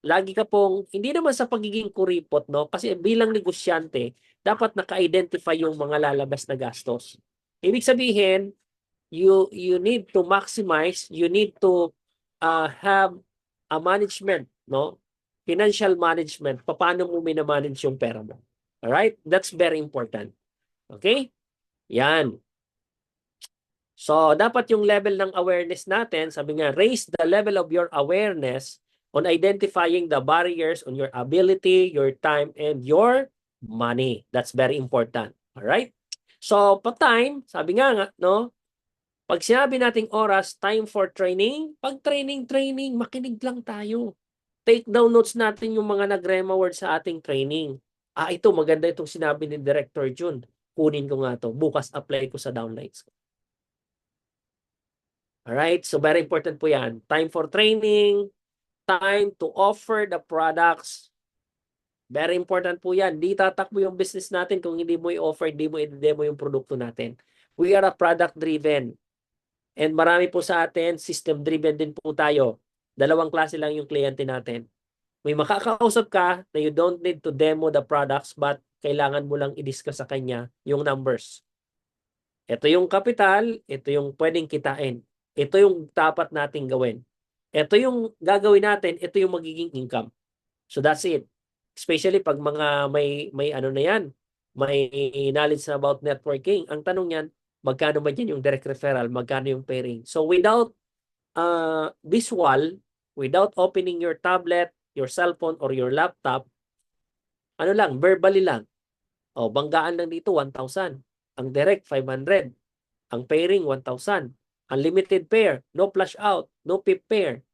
Lagi ka pong, hindi naman sa pagiging kuripot, no? Kasi bilang negosyante, dapat naka-identify yung mga lalabas na gastos. Ibig sabihin, you need to maximize, you need to have a management, no? Financial management. Paano mo minamanage yung pera mo? Alright? That's very important. Okay? Yan. So, dapat yung level ng awareness natin, sabi nga, raise the level of your awareness on identifying the barriers on your ability, your time, and your money. That's very important. Alright? So, time, sabi nga, no? Pag sinabi nating oras, time for training, pag training, makinig lang tayo. Take down notes natin yung mga nag-rema word sa ating training. Ito, maganda itong sinabi ni Director Jun. Kunin ko nga to. Bukas apply ko sa downlines ko. Alright, so very important po yan. Time for training, time to offer the products. Very important po yan. Di tatakbo yung business natin kung hindi mo i-offer, hindi mo i-demo yung produkto natin. We are a product-driven. And marami po sa atin, system-driven din po tayo. Dalawang klase lang yung kliyente natin. May makakausap ka na you don't need to demo the products but kailangan mo lang i-discuss sa kanya yung numbers. Ito yung kapital, ito yung pwedeng kitain. Ito yung dapat nating gawin. Ito yung gagawin natin, ito yung magiging income. So that's it. Especially pag mga may ano na yan, may knowledge na about networking. Ang tanong yan, magkano ba dyan yung direct referral, magkano yung pairing. So without visual, without opening your tablet, your cellphone, or your laptop, ano lang, verbally lang. O, banggaan lang dito, 1,000. Ang direct, 500. Ang pairing, 1,000. Unlimited pair, no flash out, no pip pair.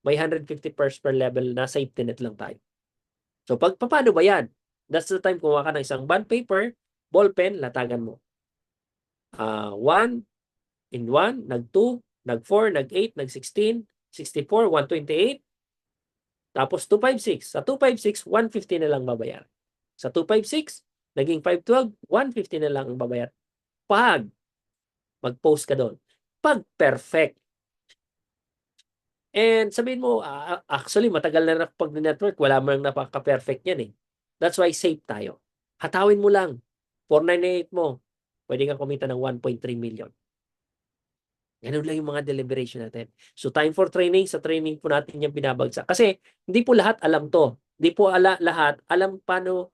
May 150 pairs per level na safety net lang tayo. So, paano ba yan? That's the time kumuha ka ng isang bond paper, ball pen, latagan mo. 1 in 1, nag-2, nag-4, nag-8, nag-16, 64, 128. Tapos 256. Sa 256, 150 na lang babayar. Sa 256, naging 512, 150 na lang ang babayar. Pag mag-post ka doon. Pag perfect. And sabihin mo, actually, matagal na pag-network, wala mo lang napaka-perfect yan eh. That's why safe tayo. Hatawin mo lang. 498 mo, pwede kang kumita ng 1.3 million. Ganun lang yung mga deliberation natin. So time for training, sa training po natin yung binabagsak. Kasi hindi po lahat alam to. Hindi po lahat alam paano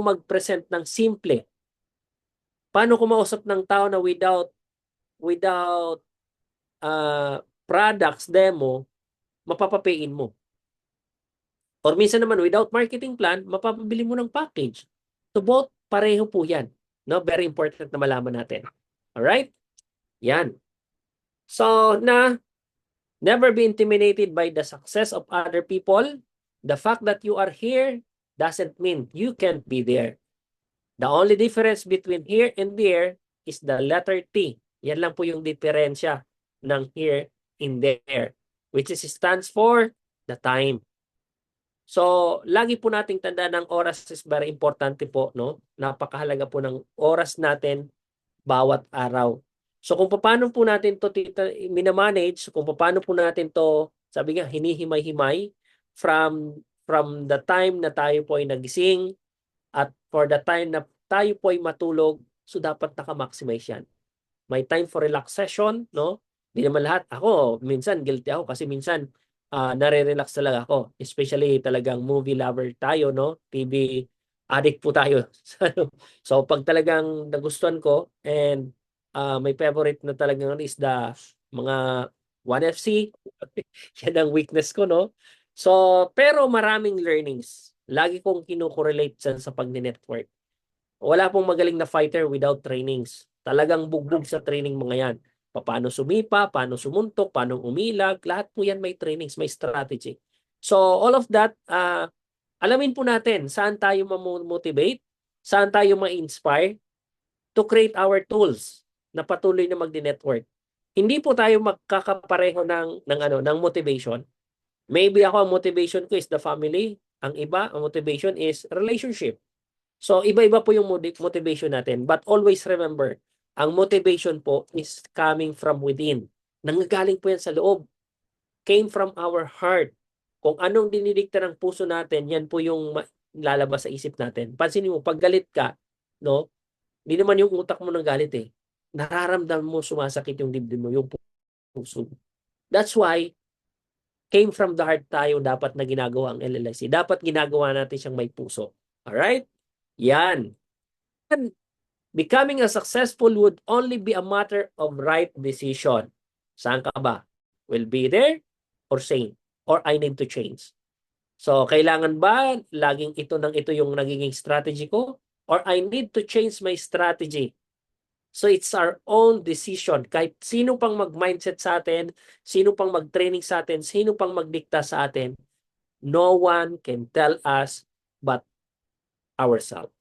mag-present ng simple. Paano kumausap ng tao na without products, demo, mapapapayin mo. Or minsan naman, without marketing plan, mapapabili mo ng package. So both, pareho po yan. No? Very important na malaman natin. Alright? Yan. So, never be intimidated by the success of other people. The fact that you are here doesn't mean you can't be there. The only difference between here and there is the letter T. Yan lang po yung diferensya ng here and there, which stands for the time. So, lagi po nating tandaan ng oras is very importante po, no? Napakahalaga po ng oras natin bawat araw. So, kung paano po natin to minamanage, kung paano po natin to, sabi nga, hinihimay-himay from the time na tayo po ay nagising at for the time na tayo po ay matulog, so dapat naka-maximize yan. May time for relaxation, no? Hindi naman lahat. Ako, minsan guilty ako kasi minsan nare-relax talaga ako. Especially talagang movie lover tayo, no? TV addict po tayo. So, pag talagang nagustuhan ko and may favorite na talagang is the mga 1FC. Yan ang weakness ko, no? So, pero maraming learnings. Lagi kong kinukorelate dyan sa pag-network. Wala pong magaling na fighter without trainings. Talagang bugbog sa training mga yan. Paano sumipa, paano sumuntok, paano umilag, lahat po yan may trainings, may strategy. So all of that, alamin po natin saan tayo ma-motivate, saan tayo ma-inspire to create our tools na patuloy na magdi-network. Hindi po tayo magkakapareho ng motivation. Maybe ako ang motivation ko is the family, ang iba ang motivation is relationship. So iba-iba po yung motivation natin, but always remember, ang motivation po is coming from within. Nanggagaling po yan sa loob. Came from our heart. Kung anong dinidikta ng puso natin, yan po yung lalabas sa isip natin. Pansinin mo, pag galit ka, no? Hindi naman yung utak mo nang galit eh. Nararamdaman mo, sumasakit yung dibdib mo, yung puso. That's why, came from the heart tayo dapat na ginagawa ang LLIC. Dapat ginagawa natin siyang may puso. Alright? Yan. Becoming a successful would only be a matter of right decision. Saan ka ba? Will be there or same? Or I need to change? So, kailangan ba laging ito yung nagiging strategy ko? Or I need to change my strategy? So, it's our own decision. Kahit sino pang mag-mindset sa atin, sino pang mag-training sa atin, sino pang magdikta sa atin, no one can tell us but ourselves.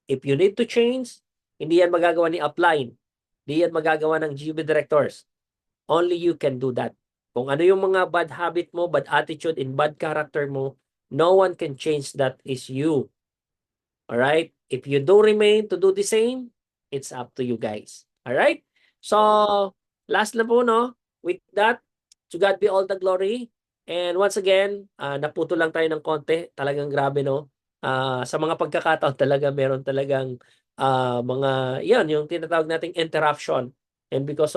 If you need to change, hindi yan magagawa ni upline. Hindi yan magagawa ng GB directors. Only you can do that. Kung ano yung mga bad habit mo, bad attitude, and bad character mo, no one can change that is you. Alright? If you do remain to do the same, it's up to you guys. Alright? So, last na po, no? With that, to God be all the glory. And once again, naputo lang tayo ng konti. Talagang grabe, no? Sa mga pagkakataon talaga, meron talagang mga, yan, yung tinatawag nating interruption. And because of